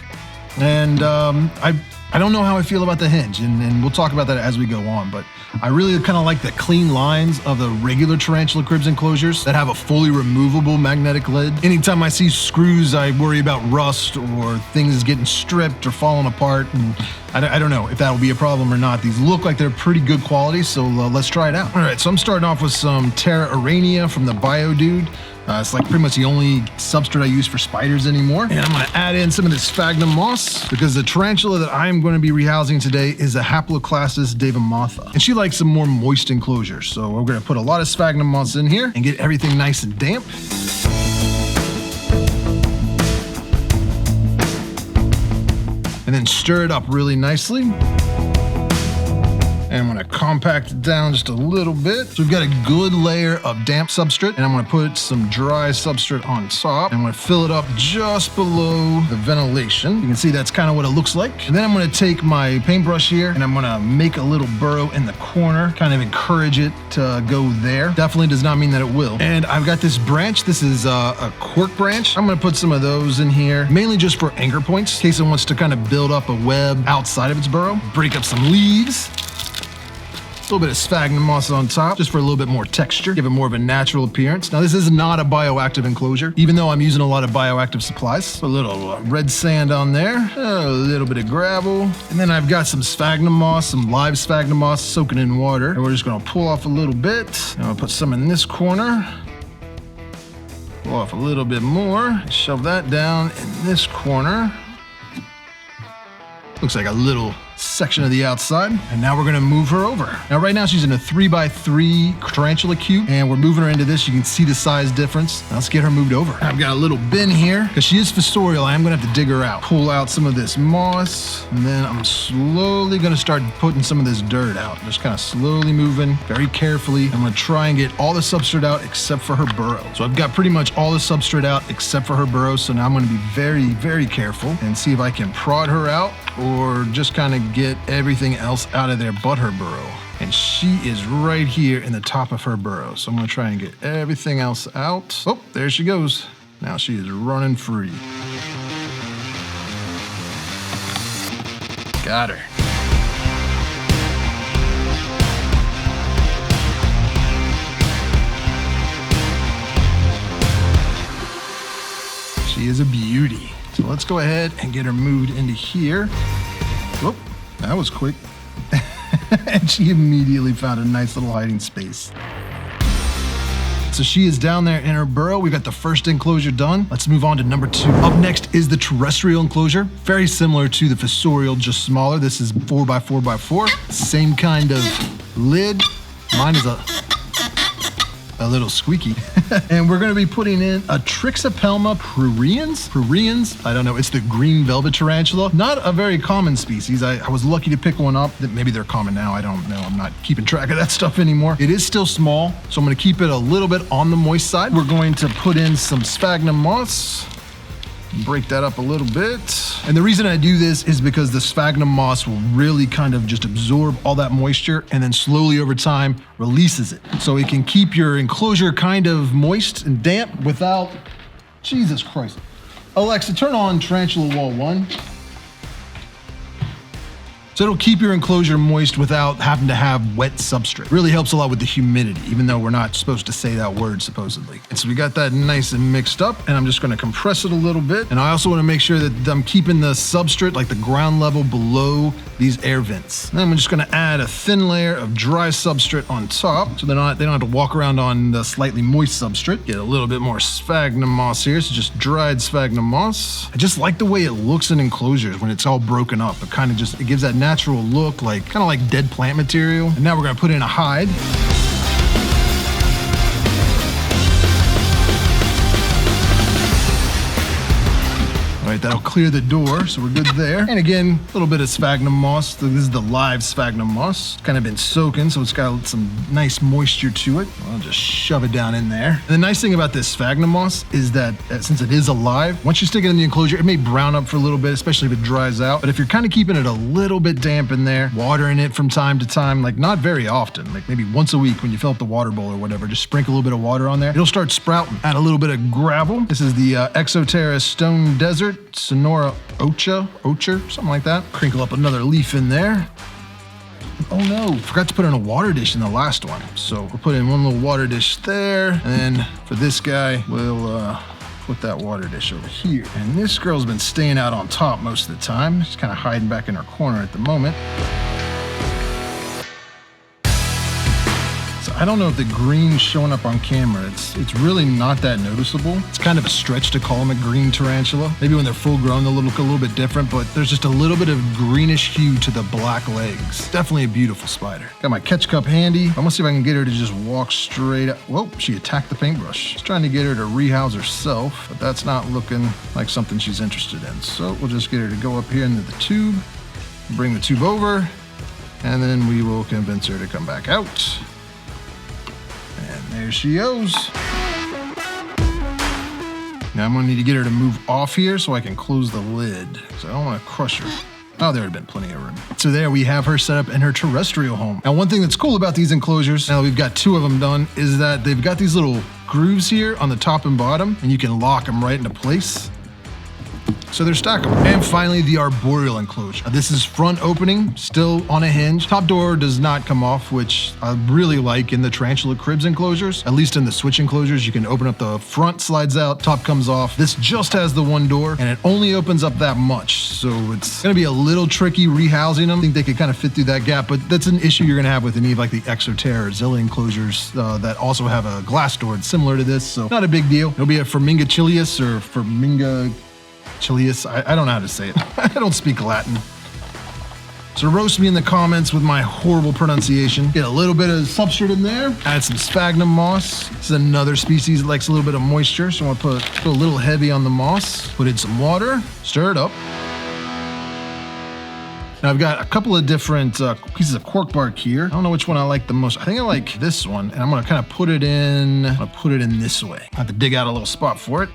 And I don't know how I feel about the hinge, and we'll talk about that as we go on, but I really kind of like the clean lines of the regular Tarantula Cribs enclosures that have a fully removable magnetic lid. Anytime I see screws, I worry about rust or things getting stripped or falling apart, and I don't know if that'll be a problem or not. These look like they're pretty good quality, so let's try it out. All right, so I'm starting off with some Terra Arania from the Bio Dude. It's like pretty much the only substrate I use for spiders anymore. And I'm gonna add in some of this sphagnum moss because the tarantula that I'm gonna be rehousing today is a Haploclastus davamotha. And she likes some more moist enclosures. So we're gonna put a lot of sphagnum moss in here and get everything nice and damp. And then stir it up really nicely. And I'm gonna compact it down just a little bit. So we've got a good layer of damp substrate, and I'm gonna put some dry substrate on top. And I'm gonna fill it up just below the ventilation. You can see that's kind of what it looks like. And then I'm gonna take my paintbrush here, and I'm gonna make a little burrow in the corner, kind of encourage it to go there. Definitely does not mean that it will. And I've got this branch. This is a cork branch. I'm gonna put some of those in here, mainly just for anchor points, in case it wants to kind of build up a web outside of its burrow. Break up some leaves. A little bit of sphagnum moss on top, just for a little bit more texture, give it more of a natural appearance. Now, this is not a bioactive enclosure, even though I'm using a lot of bioactive supplies. A little red sand on there, a little bit of gravel, and then I've got some sphagnum moss, some live sphagnum moss soaking in water. And we're just gonna pull off a little bit. And I'll put some in this corner. Pull off a little bit more. Shove that down in this corner. Looks like a little section of the outside. And now we're gonna move her over. Now right now she's in a 3x3 tarantula cube, and we're moving her into this. You can see the size difference. Now let's get her moved over. I've got a little bin here, because she is fossorial. I am gonna have to dig her out. Pull out some of this moss, and then I'm slowly gonna start putting some of this dirt out. Just kind of slowly moving, very carefully. I'm gonna try and get all the substrate out except for her burrow. So I've got pretty much all the substrate out except for her burrow, so now I'm gonna be very, very careful and see if I can prod her out or just kind of get everything else out of there but her burrow. And she is right here in the top of her burrow. So I'm gonna try and get everything else out. Oh, there she goes. Now she is running free. Got her. She is a beauty. So let's go ahead and get her moved into here. Whoop, that was quick. And she immediately found a nice little hiding space. So she is down there in her burrow. We've got the first enclosure done. Let's move on to number 2. Up next is the terrestrial enclosure. Very similar to the fossorial, just smaller. This is 4x4x4. Same kind of lid. Mine is a little squeaky. And we're gonna be putting in a Trixopelma pruriens? I don't know, it's the green velvet tarantula. Not a very common species. I was lucky to pick one up. Maybe they're common now, I don't know. I'm not keeping track of that stuff anymore. It is still small, so I'm gonna keep it a little bit on the moist side. We're going to put in some sphagnum moss. Break that up a little bit. And the reason I do this is because the sphagnum moss will really kind of just absorb all that moisture and then slowly over time releases it. So it can keep your enclosure kind of moist and damp without, Jesus Christ. Alexa, turn on Tarantula Wall 1. So it'll keep your enclosure moist without having to have wet substrate. Really helps a lot with the humidity, even though we're not supposed to say that word supposedly. And so we got that nice and mixed up, and I'm just gonna compress it a little bit. And I also wanna make sure that I'm keeping the substrate, like the ground level, below these air vents. And then I'm just gonna add a thin layer of dry substrate on top, so they don't have to walk around on the slightly moist substrate. Get a little bit more sphagnum moss here, so just dried sphagnum moss. I just like the way it looks in enclosures when it's all broken up. It gives that natural look, kind of like dead plant material. And now we're gonna put in a hide. All right, that'll clear the door, so we're good there. And again, a little bit of sphagnum moss. This is the live sphagnum moss. Kind of been soaking, so it's got some nice moisture to it. I'll just shove it down in there. And the nice thing about this sphagnum moss is that since it is alive, once you stick it in the enclosure, it may brown up for a little bit, especially if it dries out. But if you're kind of keeping it a little bit damp in there, watering it from time to time, like not very often, like maybe once a week when you fill up the water bowl or whatever, just sprinkle a little bit of water on there. It'll start sprouting. Add a little bit of gravel. This is the Exoterra Stone Desert. Sonora Ocher, something like that. Crinkle up another leaf in there. Oh no, forgot to put in a water dish in the last one. So we'll put in one little water dish there. And then for this guy, we'll put that water dish over here. And this girl's been staying out on top most of the time. She's kind of hiding back in her corner at the moment. I don't know if the green's showing up on camera. It's really not that noticeable. It's kind of a stretch to call them a green tarantula. Maybe when they're full grown, they'll look a little bit different, but there's just a little bit of greenish hue to the black legs. Definitely a beautiful spider. Got my catch cup handy. I'm gonna see if I can get her to just walk straight up. Whoa, she attacked the paintbrush. Just trying to get her to rehouse herself, but that's not looking like something she's interested in. So we'll just get her to go up here into the tube, bring the tube over, and then we will convince her to come back out. There she goes. Now I'm gonna need to get her to move off here so I can close the lid, because I don't want to crush her. Oh, there would have been plenty of room. So there we have her set up in her terrestrial home. Now, one thing that's cool about these enclosures, now that we've got 2 of them done, is that they've got these little grooves here on the top and bottom, and you can lock them right into place. So they're stackable. And finally, the arboreal enclosure. Now, this is front opening, still on a hinge. Top door does not come off, which I really like in the tarantula cribs enclosures. At least in the switch enclosures, you can open up the front, slides out, top comes off. This just has the 1 door, and it only opens up that much. So it's gonna be a little tricky rehousing them. I think they could kind of fit through that gap, but that's an issue you're gonna have with any of like the Exoterra or Zilla enclosures that also have a glass door. It's similar to this, so not a big deal. It'll be a Forminga Chilius or Forminga Chilius, I don't know how to say it. I don't speak Latin. So roast me in the comments with my horrible pronunciation. Get a little bit of substrate in there. Add some sphagnum moss. This is another species that likes a little bit of moisture, so I'm gonna put a little heavy on the moss. Put in some water, stir it up. Now I've got a couple of different pieces of cork bark here. I don't know which one I like the most. I think I like this one, and I'm gonna kind of put it in this way. I have to dig out a little spot for it.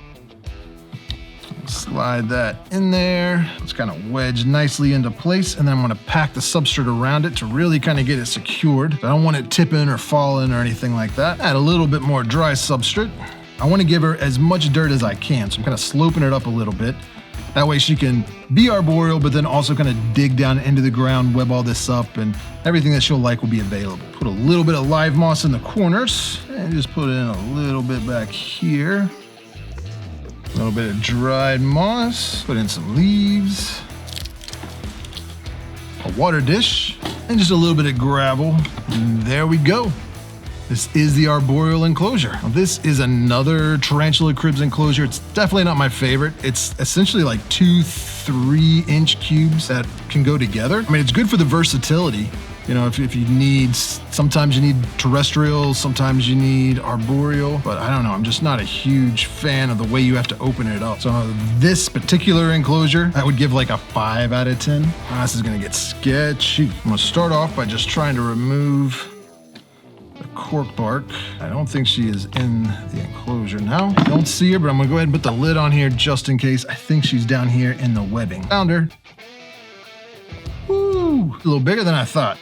Slide that in there. It's kind of wedged nicely into place, and then I'm gonna pack the substrate around it to really kind of get it secured. I don't want it tipping or falling or anything like that. Add a little bit more dry substrate. I want to give her as much dirt as I can, so I'm kind of sloping it up a little bit. That way she can be arboreal, but then also kind of dig down into the ground, web all this up, and everything that she'll like will be available. Put a little bit of live moss in the corners, and just put in a little bit back here. A little bit of dried moss, put in some leaves, a water dish, and just a little bit of gravel. And there we go. This is the arboreal enclosure. Now, this is another tarantula cribs enclosure. It's definitely not my favorite. It's essentially like 2 3-inch cubes that can go together. I mean, it's good for the versatility. You know, if you need, sometimes you need terrestrial, sometimes you need arboreal, but I don't know, I'm just not a huge fan of the way you have to open it up. So this particular enclosure, I would give like a 5 out of 10. This is gonna get sketchy. I'm gonna start off by just trying to remove the cork bark. I don't think she is in the enclosure now. I don't see her, but I'm gonna go ahead and put the lid on here just in case. I think she's down here in the webbing. Found her. Woo, a little bigger than I thought.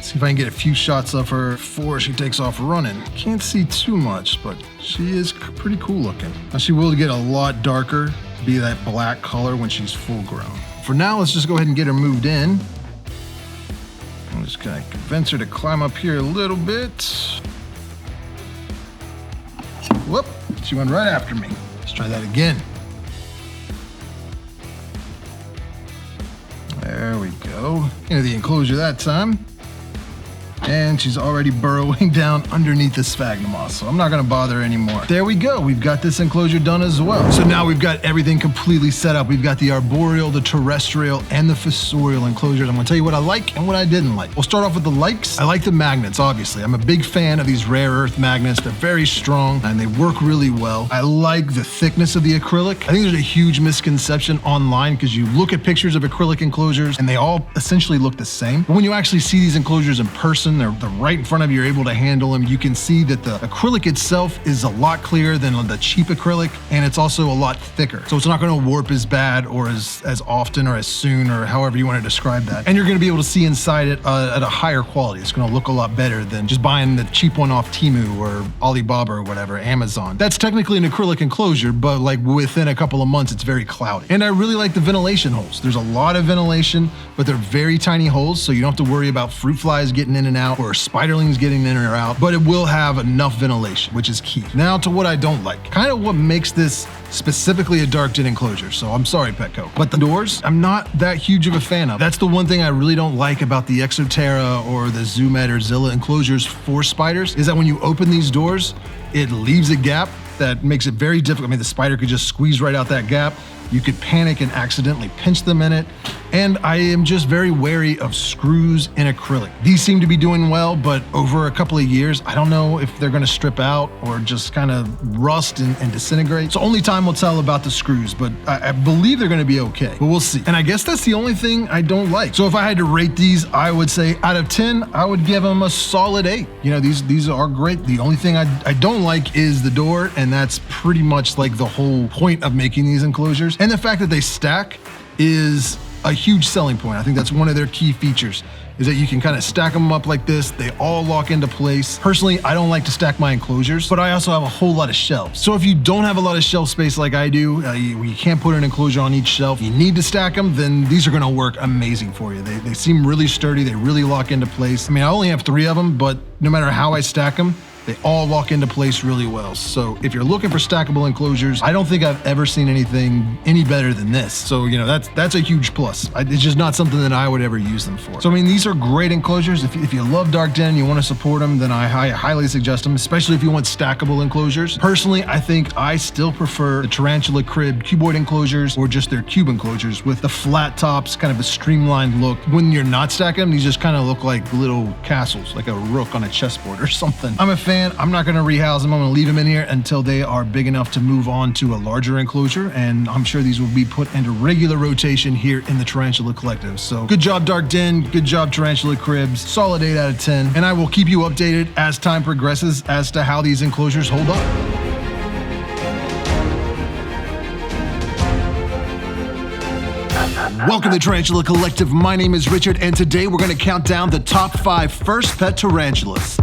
See if I can get a few shots of her before she takes off running. Can't see too much, but she is pretty cool looking. Now she will get a lot darker, be that black color when she's full grown. For now, let's just go ahead and get her moved in. I'm just gonna convince her to climb up here a little bit. Whoop, she went right after me. Let's try that again. There we go. Into the enclosure that time. And she's already burrowing down underneath the sphagnum moss, so I'm not gonna bother her anymore. There we go, we've got this enclosure done as well. So now we've got everything completely set up. We've got the arboreal, the terrestrial, and the fossorial enclosures. I'm gonna tell you what I like and what I didn't like. We'll start off with the likes. I like the magnets, obviously. I'm a big fan of these rare earth magnets. They're very strong and they work really well. I like the thickness of the acrylic. I think there's a huge misconception online because you look at pictures of acrylic enclosures and they all essentially look the same. But when you actually see these enclosures in person, they're right in front of you, you're able to handle them. You can see that the acrylic itself is a lot clearer than the cheap acrylic, and it's also a lot thicker. So it's not gonna warp as bad or as often or as soon or however you wanna describe that. And you're gonna be able to see inside it at a higher quality. It's gonna look a lot better than just buying the cheap one off Temu or Alibaba or whatever, Amazon. That's technically an acrylic enclosure, but like within a couple of months, it's very cloudy. And I really like the ventilation holes. There's a lot of ventilation, but they're very tiny holes, so you don't have to worry about fruit flies getting in and out or spiderlings getting in or out, but it will have enough ventilation, which is key. Now to what I don't like. Kind of what makes this specifically a dark tin enclosure, so I'm sorry, Petco. But the doors, I'm not that huge of a fan of. That's the one thing I really don't like about the Exoterra or the Zoomed or Zilla enclosures for spiders, is that when you open these doors, it leaves a gap that makes it very difficult. I mean, the spider could just squeeze right out that gap. You could panic and accidentally pinch them in it. And I am just very wary of screws in acrylic. These seem to be doing well, but over a couple of years, I don't know if they're gonna strip out or just kind of rust and disintegrate. So only time will tell about the screws, but I believe they're gonna be okay, but we'll see. And I guess that's the only thing I don't like. So if I had to rate these, I would say out of 10, I would give them a solid 8. You know, these are great. The only thing I don't like is the door, and that's pretty much like the whole point of making these enclosures. And the fact that they stack is a huge selling point. I think that's one of their key features, is that you can kind of stack them up like this. They all lock into place. Personally, I don't like to stack my enclosures, but I also have a whole lot of shelves. So if you don't have a lot of shelf space like I do, you can't put an enclosure on each shelf, you need to stack them, then these are gonna work amazing for you. They seem really sturdy, they really lock into place. I mean, I only have 3 of them, but no matter how I stack them, they all lock into place really well. So if you're looking for stackable enclosures, I don't think I've ever seen anything any better than this. So, you know, that's a huge plus. It's just not something that I would ever use them for. So, I mean, these are great enclosures. If you love dark tin, you want to support them, then I highly suggest them, especially if you want stackable enclosures. Personally, I think I still prefer the Tarantula Crib cuboid enclosures or just their cube enclosures with the flat tops, kind of a streamlined look. When you're not stacking them, these just kind of look like little castles, like a rook on a chessboard or something. I'm a fan. I'm not going to rehouse them. I'm going to leave them in here until they are big enough to move on to a larger enclosure, and I'm sure these will be put into regular rotation here in the Tarantula Collective. So good job, Dark Den. Good job, Tarantula Cribs. Solid 8 out of 10. And I will keep you updated as time progresses as to how these enclosures hold up. Welcome to Tarantula Collective. My name is Richard, and today we're going to count down the top 5 first pet tarantulas.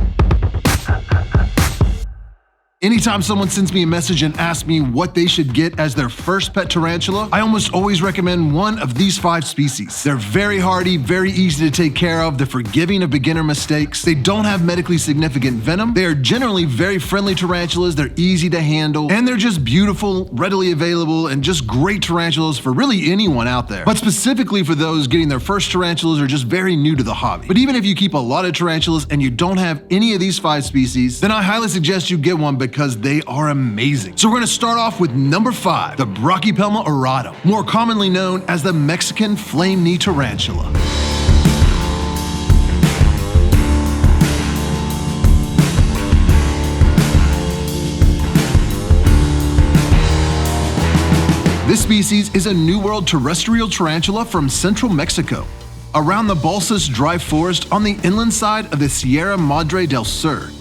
Anytime someone sends me a message and asks me what they should get as their first pet tarantula, I almost always recommend one of these 5 species. They're very hardy, very easy to take care of, they're forgiving of beginner mistakes, they don't have medically significant venom, they are generally very friendly tarantulas, they're easy to handle, and they're just beautiful, readily available, and just great tarantulas for really anyone out there. But specifically for those getting their first tarantulas or just very new to the hobby. But even if you keep a lot of tarantulas and you don't have any of these 5 species, then I highly suggest you get one because they are amazing. So we're going to start off with number 5, the Brachypelma auratum, more commonly known as the Mexican flame knee tarantula. This species is a New World terrestrial tarantula from central Mexico, around the Balsas dry forest on the inland side of the Sierra Madre del Sur.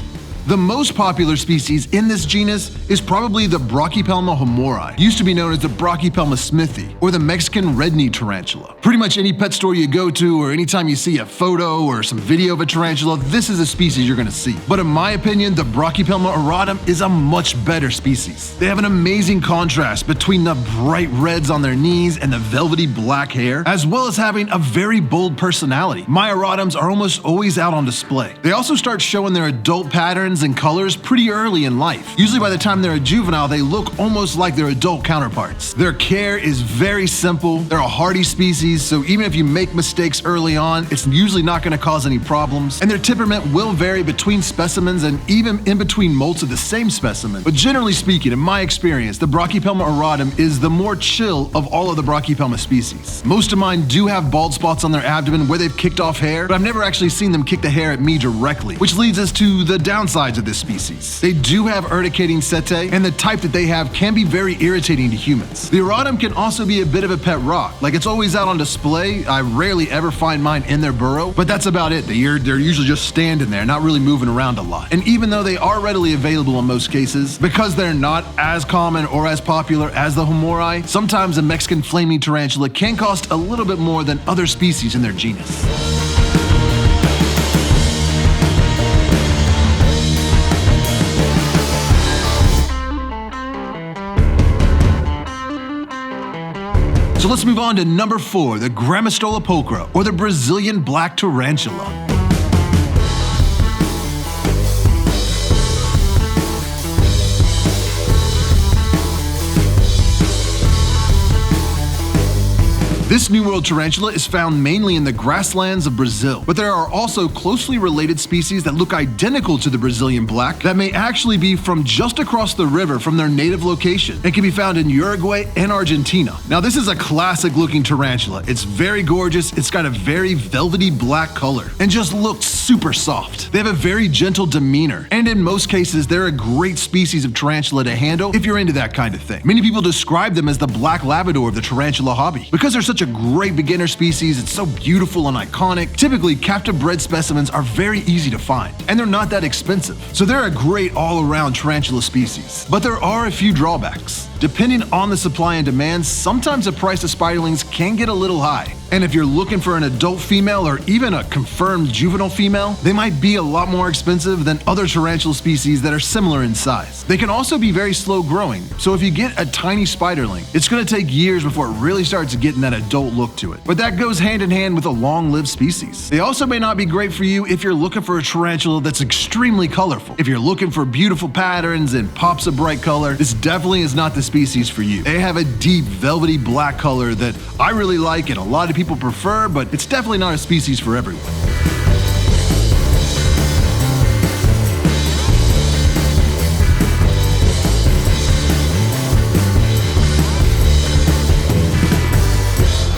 The most popular species in this genus is probably the Brachypelma homori, used to be known as the Brachypelma smithi, or the Mexican red-knee tarantula. Pretty much any pet store you go to, or anytime you see a photo or some video of a tarantula, this is a species you're gonna see. But in my opinion, the Brachypelma auratum is a much better species. They have an amazing contrast between the bright reds on their knees and the velvety black hair, as well as having a very bold personality. My auratums are almost always out on display. They also start showing their adult patterns and colors pretty early in life. Usually by the time they're a juvenile, they look almost like their adult counterparts. Their care is very simple. They're a hardy species, so even if you make mistakes early on, it's usually not going to cause any problems. And their temperament will vary between specimens and even in between molts of the same specimen. But generally speaking, in my experience, the Brachypelma auratum is the more chill of all of the Brachypelma species. Most of mine do have bald spots on their abdomen where they've kicked off hair, but I've never actually seen them kick the hair at me directly, which leads us to the downsides of this species. They do have urticating setae, and the type that they have can be very irritating to humans. The auratum can also be a bit of a pet rock. Like, it's always out on display. I rarely ever find mine in their burrow, but that's about it. They're usually just standing there, not really moving around a lot. And even though they are readily available in most cases, because they're not as common or as popular as the homori, sometimes a Mexican flaming tarantula can cost a little bit more than other species in their genus. So let's move on to number 4, the Grammostola pulchra, or the Brazilian black tarantula. This New World tarantula is found mainly in the grasslands of Brazil, but there are also closely related species that look identical to the Brazilian black that may actually be from just across the river from their native location and can be found in Uruguay and Argentina. Now, this is a classic looking tarantula. It's very gorgeous, it's got a very velvety black color, and just looks super soft. They have a very gentle demeanor, and in most cases, they're a great species of tarantula to handle if you're into that kind of thing. Many people describe them as the black Labrador of the tarantula hobby. Because they're such a great beginner species, it's so beautiful and iconic. Typically, captive bred specimens are very easy to find, and they're not that expensive. So they're a great all-around tarantula species. But there are a few drawbacks. Depending on the supply and demand, sometimes the price of spiderlings can get a little high. And if you're looking for an adult female or even a confirmed juvenile female, they might be a lot more expensive than other tarantula species that are similar in size. They can also be very slow growing, so if you get a tiny spiderling, it's going to take years before it really starts getting that adult look to it. But that goes hand in hand with a long-lived species. They also may not be great for you if you're looking for a tarantula that's extremely colorful. If you're looking for beautiful patterns and pops of bright color, this definitely is not the species for you. They have a deep, velvety black color that I really like and a lot of people prefer, but it's definitely not a species for everyone.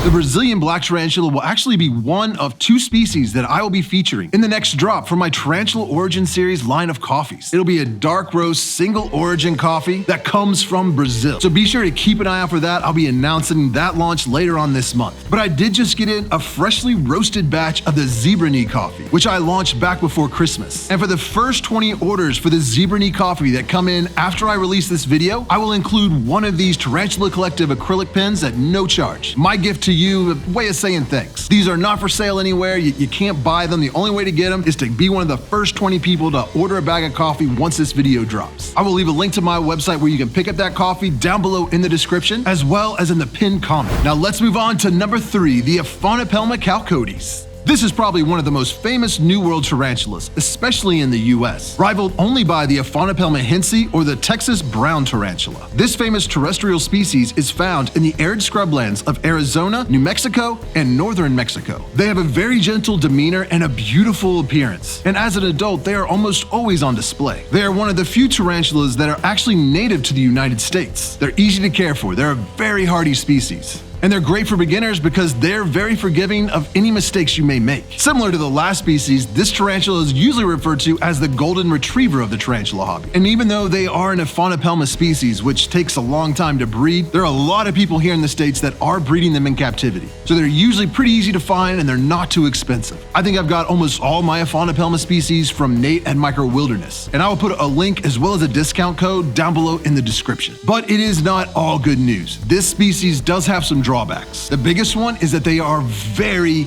The Brazilian black tarantula will actually be one of 2 species that I will be featuring in the next drop from my Tarantula Origin Series line of coffees. It'll be a dark roast single origin coffee that comes from Brazil. So be sure to keep an eye out for that. I'll be announcing that launch later on this month. But I did just get in a freshly roasted batch of the Zebra Knee coffee, which I launched back before Christmas. And for the first 20 orders for the Zebra Knee coffee that come in after I release this video, I will include one of these Tarantula Collective acrylic pens at no charge. My gift to you, a way of saying thanks. These are not for sale anywhere. You can't buy them. The only way to get them is to be one of the first 20 people to order a bag of coffee once this video drops. I will leave a link to my website where you can pick up that coffee down below in the description, as well as in the pinned comment. Now let's move on to number 3, the Aphonopelma chalcodes. This is probably one of the most famous New World tarantulas, especially in the US, rivaled only by the Aphonopelma hensey or the Texas brown tarantula. This famous terrestrial species is found in the arid scrublands of Arizona, New Mexico, and northern Mexico. They have a very gentle demeanor and a beautiful appearance, and as an adult, they are almost always on display. They are one of the few tarantulas that are actually native to the United States. They're easy to care for. They're a very hardy species. And they're great for beginners because they're very forgiving of any mistakes you may make. Similar to the last species, this tarantula is usually referred to as the golden retriever of the tarantula hobby. And even though they are an Aphonopelma species, which takes a long time to breed, there are a lot of people here in the States that are breeding them in captivity. So they're usually pretty easy to find and they're not too expensive. I think I've got almost all my Aphonopelma species from Nate at Micro Wilderness, and I will put a link as well as a discount code down below in the description. But it is not all good news. This species does have some drawbacks. The biggest one is that they are very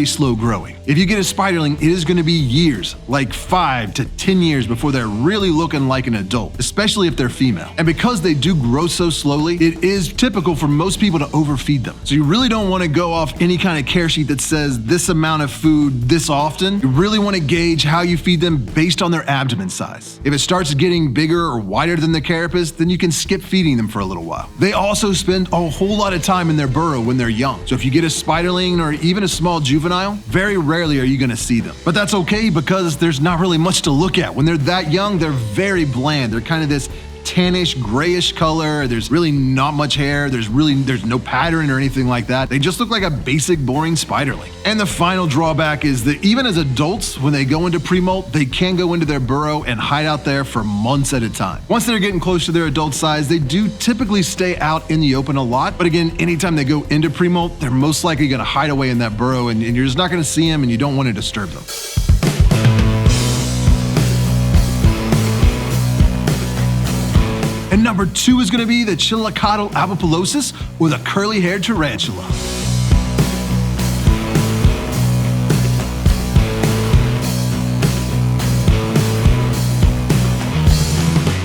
slow growing. If you get a spiderling, it is going to be years, like 5 to 10 years before they're really looking like an adult, especially if they're female. And because they do grow so slowly, it is typical for most people to overfeed them. So you really don't want to go off any kind of care sheet that says this amount of food this often. You really want to gauge how you feed them based on their abdomen size. If it starts getting bigger or wider than the carapace, then you can skip feeding them for a little while. They also spend a whole lot of time in their burrow when they're young. So if you get a spiderling or even a small juvenile, very rarely are you going to see them. But that's okay because there's not really much to look at. When they're that young, they're very bland. They're kind of this tannish, grayish color. There's really not much hair. There's no pattern or anything like that. They just look like a basic, boring spiderling. And the final drawback is that even as adults, when they go into pre-molt, they can go into their burrow and hide out there for months at a time. Once they're getting close to their adult size, they do typically stay out in the open a lot. But again, anytime they go into pre-molt, they're most likely going to hide away in that burrow and you're just not going to see them and you don't want to disturb them. And number 2 is going to be the Chilicotl avipullosus, or the curly-haired tarantula.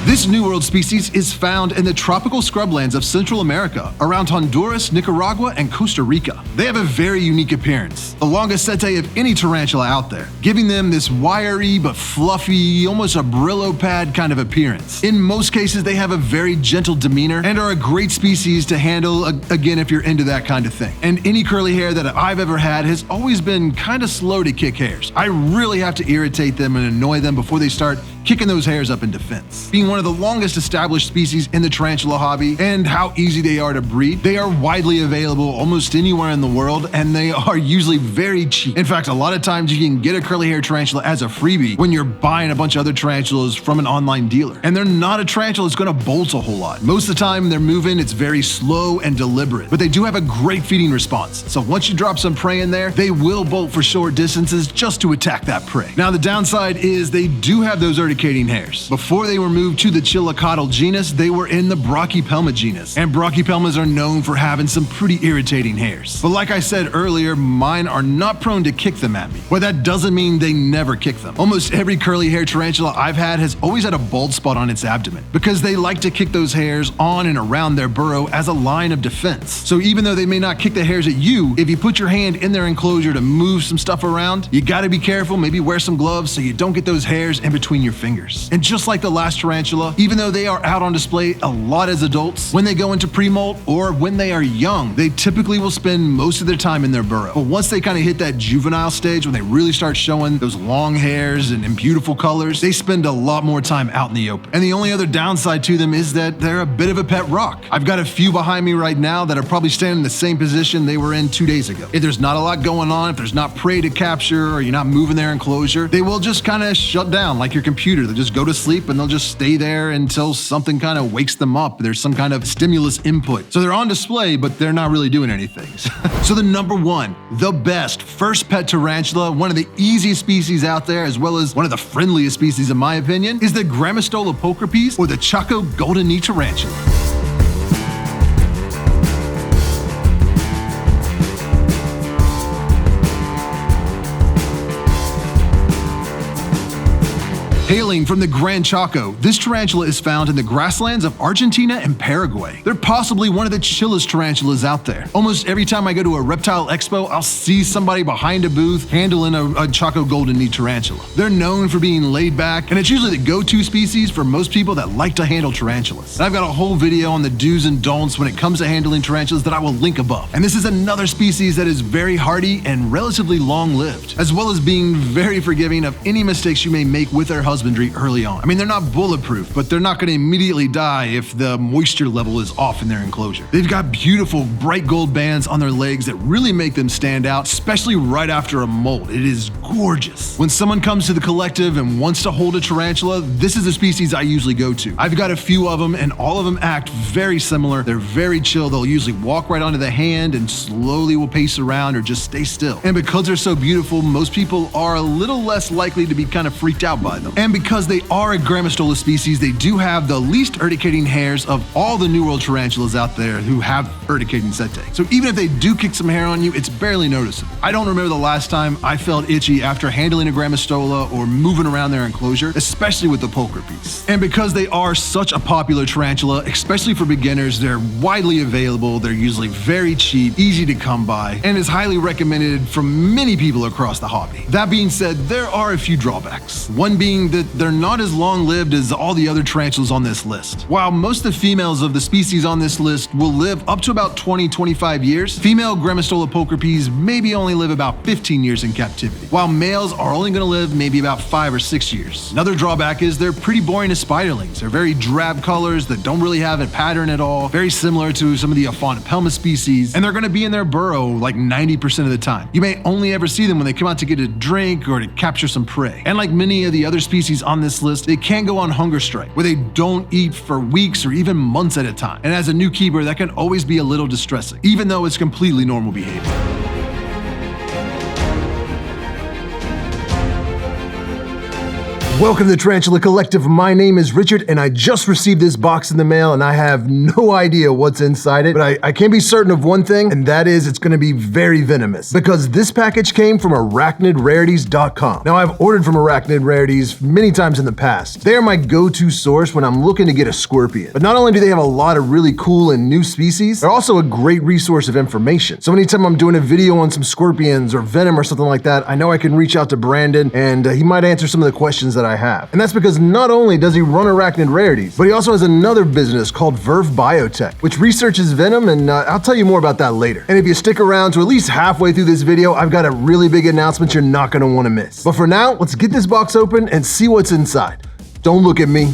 This New World species is found in the tropical scrublands of Central America, around Honduras, Nicaragua, and Costa Rica. They have a very unique appearance, the longest setae of any tarantula out there, giving them this wiry but fluffy, almost a Brillo pad kind of appearance. In most cases, they have a very gentle demeanor and are a great species to handle, again, if you're into that kind of thing. And any curly hair that I've ever had has always been kind of slow to kick hairs. I really have to irritate them and annoy them before they start kicking those hairs up in defense. Being one of the longest established species in the tarantula hobby and how easy they are to breed, they are widely available almost anywhere in the world and they are usually very cheap. In fact, a lot of times you can get a curly hair tarantula as a freebie when you're buying a bunch of other tarantulas from an online dealer. And they're not a tarantula that's going to bolt a whole lot. Most of the time they're moving, it's very slow and deliberate, but they do have a great feeding response. So once you drop some prey in there, they will bolt for short distances just to attack that prey. Now the downside is they do have those urticating hairs. Before they were moved to the Chilicotl genus, they were in the Brachypelma genus, and Brachypelmas are known for having some pretty irritating hairs. But like I said earlier, mine are not prone to kick them at me, but that doesn't mean they never kick them. Almost every curly hair tarantula I've had has always had a bald spot on its abdomen, because they like to kick those hairs on and around their burrow as a line of defense. So even though they may not kick the hairs at you, if you put your hand in their enclosure to move some stuff around, you gotta be careful, maybe wear some gloves so you don't get those hairs in between your fingers. And just like the last tarantula, even though they are out on display a lot as adults, when they go into pre-molt or when they are young, they typically will spend most of their time in their burrow. But once they kind of hit that juvenile stage, when they really start showing those long hairs and beautiful colors, they spend a lot more time out in the open. And the only other downside to them is that they're a bit of a pet rock. I've got a few behind me right now that are probably standing in the same position they were in 2 days ago. If there's not a lot going on, if there's not prey to capture or you're not moving their enclosure, they will just kind of shut down like your computer. They'll just go to sleep and they'll just stay there until something kind of wakes them up. There's some kind of stimulus input. So they're on display, but they're not really doing anything. So the number 1, the best first pet tarantula, one of the easiest species out there, as well as one of the friendliest species in my opinion, is the Grammostola pulchripes, or the Chaco golden knee tarantula. Hailing from the Gran Chaco, this tarantula is found in the grasslands of Argentina and Paraguay. They're possibly one of the chillest tarantulas out there. Almost every time I go to a reptile expo, I'll see somebody behind a booth handling a Chaco golden knee tarantula. They're known for being laid back, and it's usually the go-to species for most people that like to handle tarantulas. And I've got a whole video on the do's and don'ts when it comes to handling tarantulas that I will link above. And this is another species that is very hardy and relatively long-lived, as well as being very forgiving of any mistakes you may make with their husband husbandry early on. I mean, they're not bulletproof, but they're not going to immediately die if the moisture level is off in their enclosure. They've got beautiful bright gold bands on their legs that really make them stand out, especially right after a molt. It is gorgeous. When someone comes to the collective and wants to hold a tarantula, this is a species I usually go to. I've got a few of them and all of them act very similar. They're very chill. They'll usually walk right onto the hand and slowly will pace around or just stay still. And because they're so beautiful, most people are a little less likely to be kind of freaked out by them. And because they are a Grammostola species, they do have the least urticating hairs of all the New World tarantulas out there who have urticating setae. So even if they do kick some hair on you, it's barely noticeable. I don't remember the last time I felt itchy after handling a Grammostola or moving around their enclosure, especially with the pulcher piece. And because they are such a popular tarantula, especially for beginners, they're widely available, they're usually very cheap, easy to come by, and is highly recommended from many people across the hobby. That being said, there are a few drawbacks. One being that they're not as long-lived as all the other tarantulas on this list. While most of the females of the species on this list will live up to about 20-25 years, female Grammostola pulcherpees maybe only live about 15 years in captivity, while males are only going to live maybe about 5 or 6 years. Another drawback is they're pretty boring as spiderlings. They're very drab colors that don't really have a pattern at all, very similar to some of the Aphonopelma species, and they're going to be in their burrow like 90% of the time. You may only ever see them when they come out to get a drink or to capture some prey. And like many of the other species on this list, they can go on hunger strike, where they don't eat for weeks or even months at a time. And as a new keeper, that can always be a little distressing, even though it's completely normal behavior. Welcome to the Tarantula Collective. My name is Richard, and I just received this box in the mail, and I have no idea what's inside it, but I can be certain of one thing, and that is it's going to be very venomous, because this package came from ArachnidRarities.com. Now, I've ordered from Arachnid Rarities many times in the past. They are my go-to source when I'm looking to get a scorpion. But not only do they have a lot of really cool and new species, they're also a great resource of information. So anytime I'm doing a video on some scorpions or venom or something like that, I know I can reach out to Brandon, and he might answer some of the questions that I have. And that's because not only does he run Arachnid Rarities, but he also has another business called Verve Biotech, which researches venom, and I'll tell you more about that later. And if you stick around to at least halfway through this video, I've got a really big announcement you're not going to want to miss. But for now, let's get this box open and see what's inside. Don't look at me.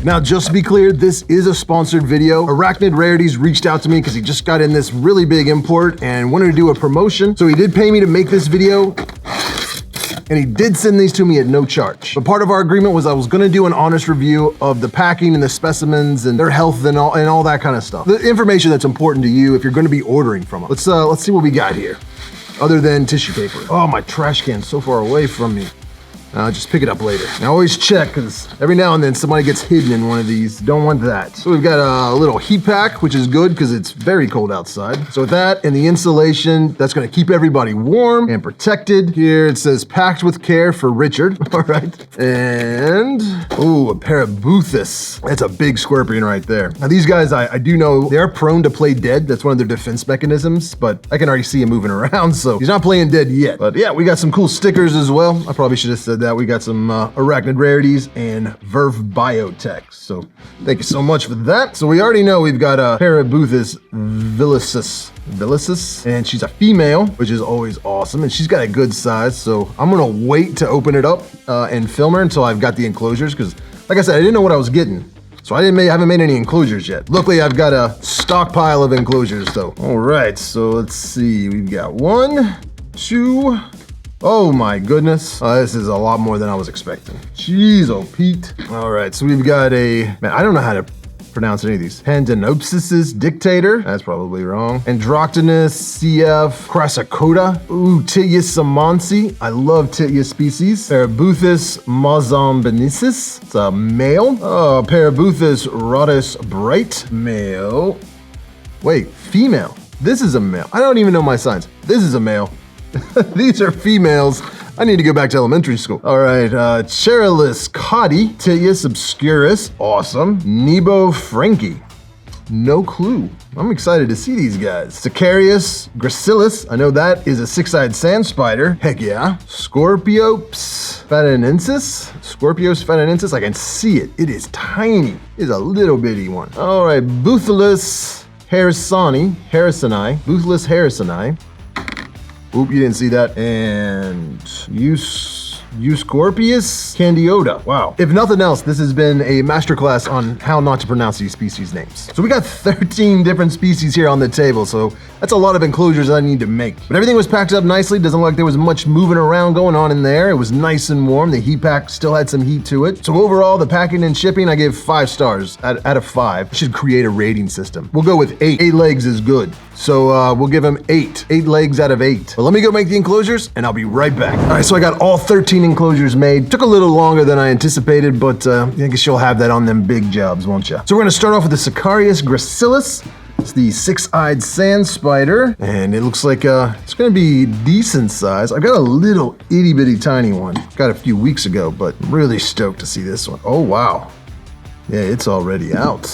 Now, just to be clear, this is a sponsored video. Arachnid Rarities reached out to me because he just got in this really big import and wanted to do a promotion. So he did pay me to make this video, and he did send these to me at no charge. But part of our agreement was I was gonna do an honest review of the packing and the specimens and their health and all that kind of stuff. The information that's important to you if you're gonna be ordering from them. Let's see what we got here, other than tissue paper. Oh, my trash can's so far away from me. I'll just pick it up later. Now always check, because every now and then somebody gets hidden in one of these. Don't want that. So we've got a little heat pack, which is good because it's very cold outside. So with that and the insulation, that's gonna keep everybody warm and protected. Here it says packed with care for Richard. All right. And, ooh, a Parabuthus. That's a big scorpion right there. Now these guys, I do know they're prone to play dead. That's one of their defense mechanisms, but I can already see him moving around, so he's not playing dead yet. But yeah, we got some cool stickers as well. I probably should have said that. We got some Arachnid Rarities and Verve Biotech. So thank you so much for that. So we already know we've got a Parabuthus villicis, and she's a female, which is always awesome, and she's got a good size. So I'm gonna wait to open it up and film her until I've got the enclosures, because like I said, I didn't know what I was getting. So I haven't made any enclosures yet. Luckily, I've got a stockpile of enclosures though. All right, so let's see. We've got 1, 2, oh my goodness. This is a lot more than I was expecting. Jeez, oh Pete. All right, so we've got man, I don't know how to pronounce any of these. Pandanopsis dictator, that's probably wrong. Androctonus CF crassicota. Ooh, Titius samonsi. I love Titius species. Parabuthus mozambiensis. It's a male. Oh, Parabuthus rhodus bright. Male. Wait, female. This is a male. I don't even know my signs. This is a male. These are females. I need to go back to elementary school. All right, Cherilis coddi, Titius obscurus, awesome. Nebo frankie, no clue. I'm excited to see these guys. Sicarius gracilis, I know that is a 6-eyed sand spider. Heck yeah. Scorpios fanaensis, I can see it. It is tiny. It is a little bitty one. All right, Buthelus harrisoni, Buthelus harrisoni. Oop, you didn't see that. And Euscorpius candiota. Wow. If nothing else, this has been a masterclass on how not to pronounce these species names. So we got 13 different species here on the table, so that's a lot of enclosures I need to make. But everything was packed up nicely. Doesn't look like there was much moving around going on in there. It was nice and warm. The heat pack still had some heat to it. So overall, the packing and shipping, I gave 5 stars out of 5. I should create a rating system. We'll go with 8. 8 legs is good. So we'll give him 8. 8 legs out of 8. But let me go make the enclosures and I'll be right back. All right, so I got all 13 enclosures made. Took a little longer than I anticipated, but I guess you'll have that on them big jobs, won't you? So we're gonna start off with the Sicarius gracilis. It's the 6-eyed sand spider, and it looks like it's gonna be decent size. I've got a little itty bitty tiny one. Got a few weeks ago, but I'm really stoked to see this one. Oh wow. Yeah, it's already out.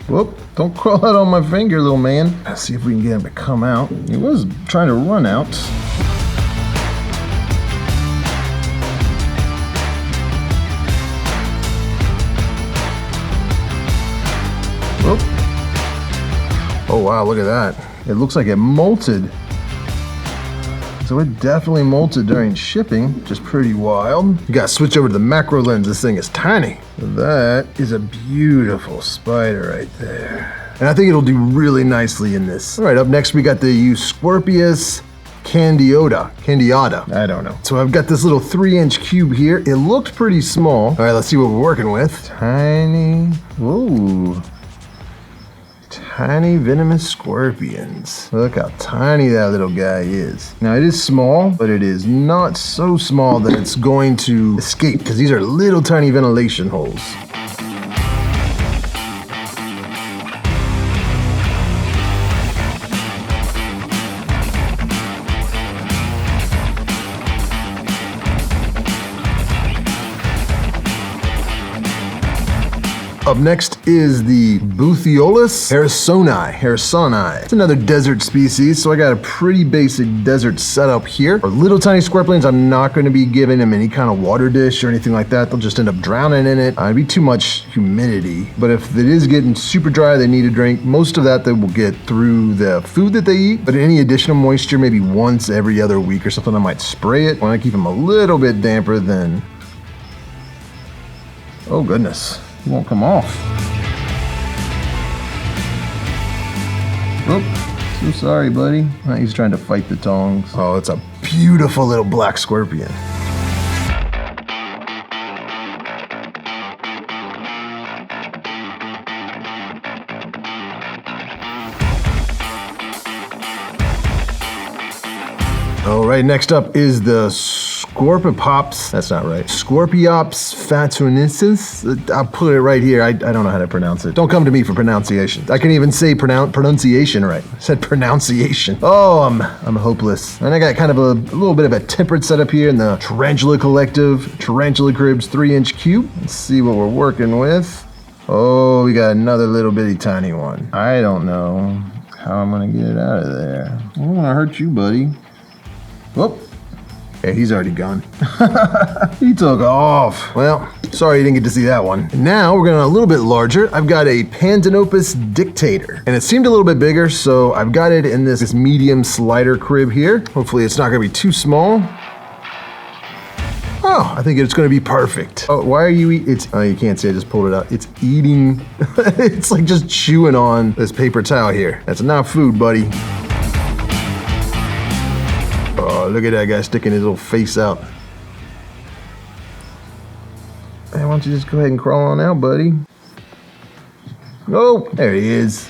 Whoop, don't crawl out on my finger, little man. Let's see if we can get him to come out. He was trying to run out. Whoop. Oh wow, look at that. It looks like it molted. So it definitely molted during shipping, which is pretty wild. You gotta switch over to the macro lens. This thing is tiny. That is a beautiful spider right there. And I think it'll do really nicely in this. All right, up next we got the Euscorpius candiota. I don't know. So I've got this little 3-inch cube here. It looked pretty small. All right, let's see what we're working with. Tiny, whoa. Tiny venomous scorpions. Look how tiny that little guy is. Now it is small, but it is not so small that it's going to escape because these are little tiny ventilation holes. Up next is the Buthiolus harrisoni. It's another desert species, so I got a pretty basic desert setup here. For little tiny scorpions, I'm not going to be giving them any kind of water dish or anything like that. They'll just end up drowning in it. It'd be too much humidity. But if it is getting super dry, they need a drink. Most of that they will get through the food that they eat. But any additional moisture, maybe once every other week or something, I might spray it. Want to keep them a little bit damper than... Oh goodness. It won't come off. Oh, so sorry, buddy. He's trying to fight the tongs. Oh, it's a beautiful little black scorpion. All right, next up is the Scorpiops. That's not right. Scorpiops fatuensis. I'll put it right here. I don't know how to pronounce it. Don't come to me for pronunciation. I can't even say pronunciation right. I said pronunciation. Oh, I'm hopeless. And I got kind of a little bit of a temperate setup here in the Tarantula Collective Tarantula Cribs 3-inch cube. Let's see what we're working with. Oh, we got another little bitty tiny one. I don't know how I'm gonna get it out of there. I don't wanna hurt you, buddy. Whoop. Yeah, he's already gone. He took off. Well, sorry you didn't get to see that one. Now we're going a little bit larger. I've got a Pandanopus dictator, and it seemed a little bit bigger, so I've got it in this medium slider crib here. Hopefully it's not going to be too small. Oh, I think it's going to be perfect. Oh, why are you eating? Oh, you can't see, I just pulled it out. It's eating. It's like just chewing on this paper towel here. That's not food, buddy. Oh, look at that guy sticking his little face out. Hey, why don't you just go ahead and crawl on out, buddy? Oh, there he is.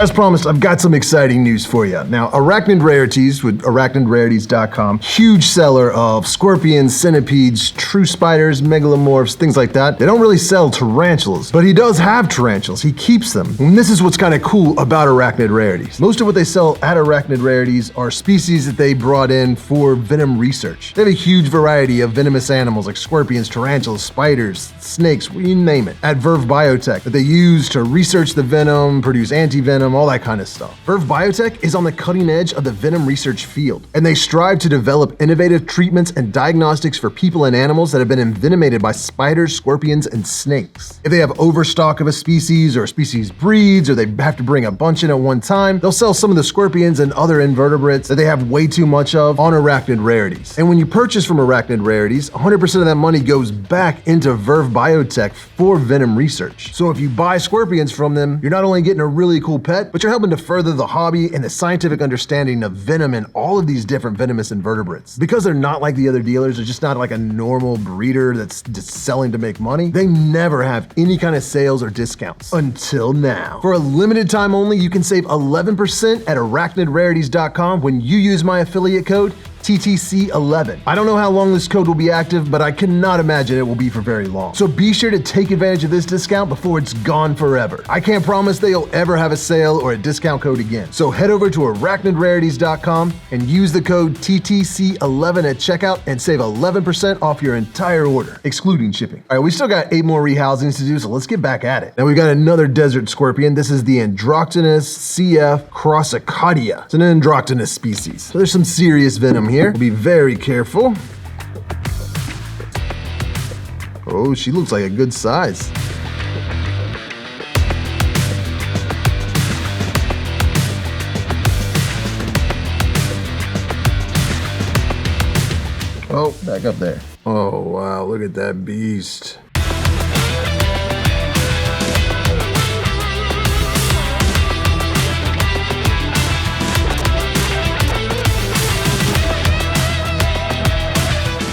As promised, I've got some exciting news for you. Now, Arachnid Rarities with arachnidrarities.com, huge seller of scorpions, centipedes, true spiders, megalomorphs, things like that. They don't really sell tarantulas, but he does have tarantulas. He keeps them. And this is what's kind of cool about Arachnid Rarities. Most of what they sell at Arachnid Rarities are species that they brought in for venom research. They have a huge variety of venomous animals like scorpions, tarantulas, spiders, snakes, you name it, at Verve Biotech that they use to research the venom, produce anti-venom, venom, all that kind of stuff. Verve Biotech is on the cutting edge of the venom research field, and they strive to develop innovative treatments and diagnostics for people and animals that have been envenomated by spiders, scorpions, and snakes. If they have overstock of a species, or a species breeds, or they have to bring a bunch in at one time, they'll sell some of the scorpions and other invertebrates that they have way too much of on Arachnid Rarities. And when you purchase from Arachnid Rarities, 100% of that money goes back into Verve Biotech for venom research. So if you buy scorpions from them, you're not only getting a really cool pet, but you're helping to further the hobby and the scientific understanding of venom and all of these different venomous invertebrates. Because they're not like the other dealers, they're just not like a normal breeder that's just selling to make money, they never have any kind of sales or discounts. Until now. For a limited time only, you can save 11% at arachnidrarities.com when you use my affiliate code TTC11. I don't know how long this code will be active, but I cannot imagine it will be for very long. So be sure to take advantage of this discount before it's gone forever. I can't promise they'll ever have a sale or a discount code again. So head over to arachnidrarities.com and use the code TTC11 at checkout and save 11% off your entire order, excluding shipping. All right, we still got 8 more rehousings to do, so let's get back at it. Now we've got another desert scorpion. This is the Androctonus CF crossocadia. It's an Androctonus species. So there's some serious venom here. We'll be very careful. Oh, she looks like a good size. Oh, back up there. Oh, wow, look at that beast.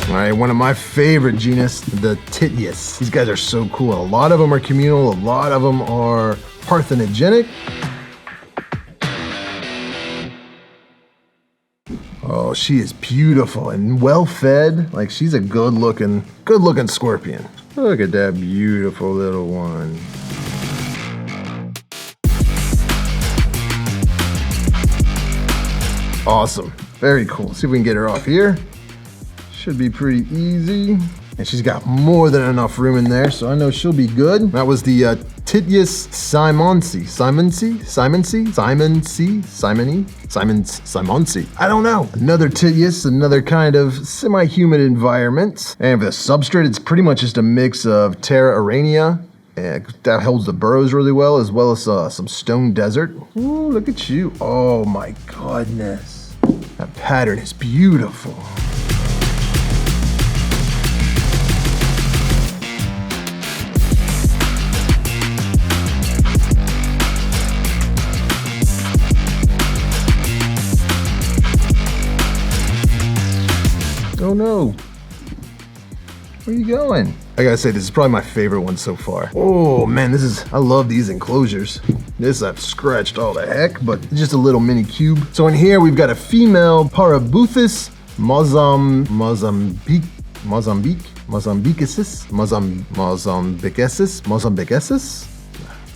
All right, one of my favorite genus, the Titius. These guys are so cool. A lot of them are communal, a lot of them are parthenogenic. Oh, she is beautiful and well fed. Like, she's a good looking scorpion. Look at that beautiful little one. Awesome, very cool. See if we can get her off here. Should be pretty easy. And she's got more than enough room in there, so I know she'll be good. That was the Titius simonsi. I don't know. Another Titius, another kind of semi-humid environment. And for the substrate, it's pretty much just a mix of Terra Arania, that holds the burrows really well as some stone desert. Ooh, look at you. Oh my goodness. That pattern is beautiful. Oh no. Where are you going? I gotta say, this is probably my favorite one so far. Oh man, I love these enclosures. This I've scratched all the heck, but it's just a little mini cube. So in here we've got a female Parabuthus Mozambicensis.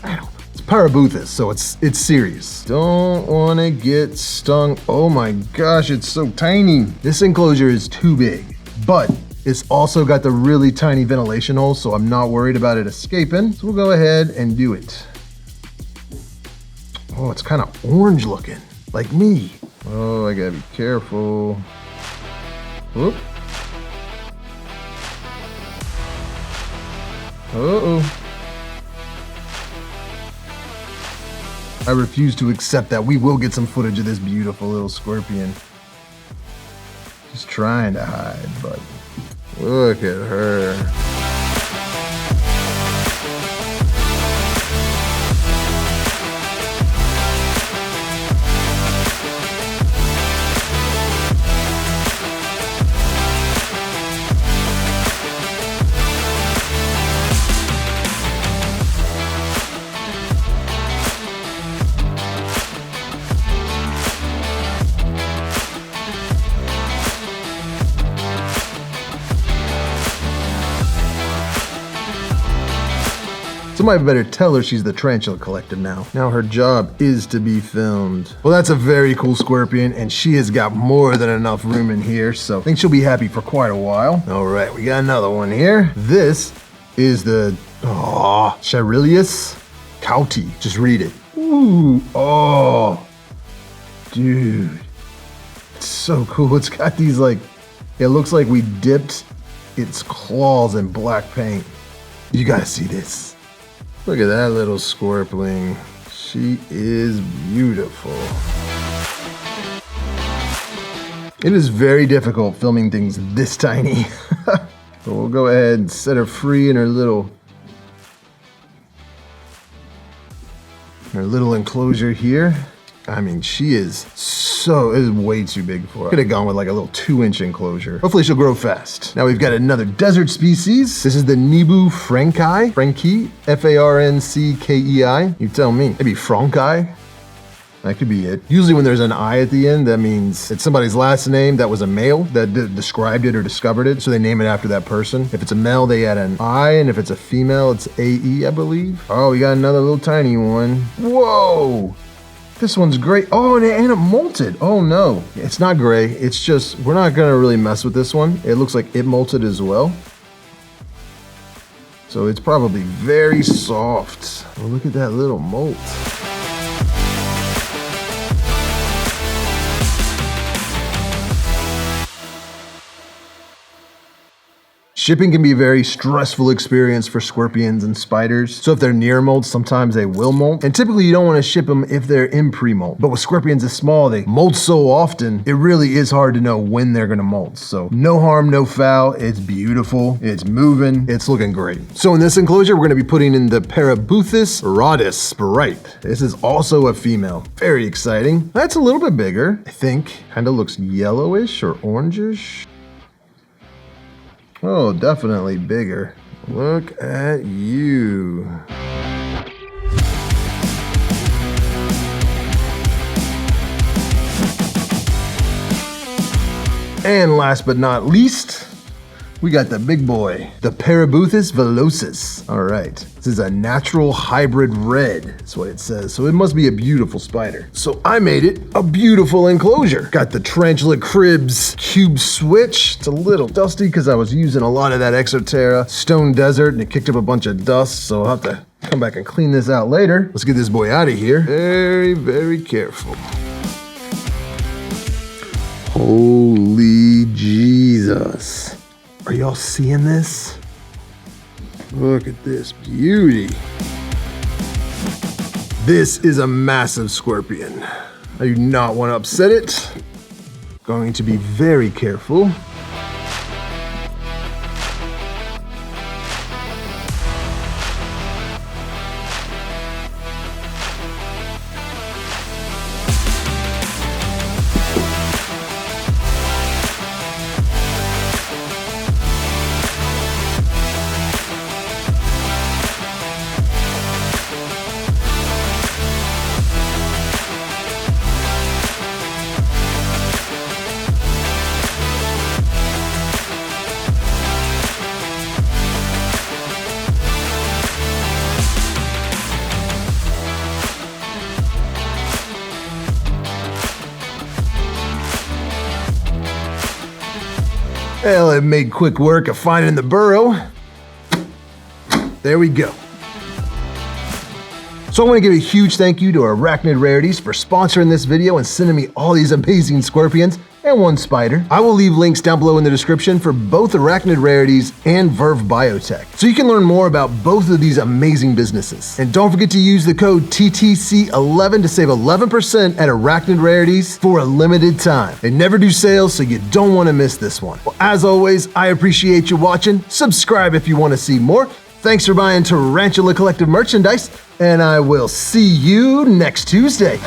I don't know. It's Parabuthus, so it's serious. Don't wanna get stung. Oh my gosh, it's so tiny. This enclosure is too big, but it's also got the really tiny ventilation holes, so I'm not worried about it escaping. So we'll go ahead and do it. Oh, it's kind of orange looking, like me. Oh, I gotta be careful. Whoop. Uh-oh. I refuse to accept that. We will get some footage of this beautiful little scorpion. She's trying to hide, but look at her. Somebody better tell her she's the Tarantula Collective now. Now her job is to be filmed. Well, that's a very cool scorpion, and she has got more than enough room in here, so I think she'll be happy for quite a while. All right, we got another one here. This is the Charilius cauti. Just read it. Ooh, oh, dude. It's so cool. It's got these like, it looks like we dipped its claws in black paint. You gotta see this. Look at that little scorpling. She is beautiful. It is very difficult filming things this tiny. So we'll go ahead and set her free in her little enclosure here. I mean, she is way too big for her. Could have gone with like a little 2-inch enclosure. Hopefully she'll grow fast. Now we've got another desert species. This is the Nebu Franckii, F-A-R-N-C-K-E-I. You tell me, maybe Franckii? That could be it. Usually when there's an I at the end, that means it's somebody's last name that was a male that described it or discovered it, so they name it after that person. If it's a male, they add an I, and if it's a female, it's A-E, I believe. Oh, we got another little tiny one. Whoa! This one's great. Oh, and it molted. Oh no, it's not gray. It's just, we're not gonna really mess with this one. It looks like it molted as well. So it's probably very soft. Oh, look at that little molt. Shipping can be a very stressful experience for scorpions and spiders. So if they're near molt, sometimes they will molt. And typically you don't want to ship them if they're in pre-molt. But with scorpions this small, they molt so often, it really is hard to know when they're gonna molt. So no harm, no foul. It's beautiful, it's moving, it's looking great. So in this enclosure, we're gonna be putting in the Parabuthus rhodus Bright. This is also a female. Very exciting. That's a little bit bigger, I think. Kind of looks yellowish or orangish. Oh, definitely bigger. Look at you. And last but not least, we got the big boy, the Parabuthus villosus. All right, this is a natural hybrid red, that's what it says. So it must be a beautiful spider. So I made it a beautiful enclosure. Got the Tarantula Cribs cube switch. It's a little dusty because I was using a lot of that Exoterra Stone Desert and it kicked up a bunch of dust. So I'll have to come back and clean this out later. Let's get this boy out of here. Very, very careful. Holy Jesus. Are y'all seeing this? Look at this beauty. This is a massive scorpion. I do not want to upset it. Going to be very careful. Well, it made quick work of finding the burrow. There we go. So I want to give a huge thank you to Arachnid Rarities for sponsoring this video and sending me all these amazing scorpions and one spider. I will leave links down below in the description for both Arachnid Rarities and Verve Biotech, so you can learn more about both of these amazing businesses. And don't forget to use the code TTC11 to save 11% at Arachnid Rarities for a limited time. They never do sales, so you don't want to miss this one. Well, as always, I appreciate you watching. Subscribe if you want to see more. Thanks for buying Tarantula Collective merchandise, and I will see you next Tuesday.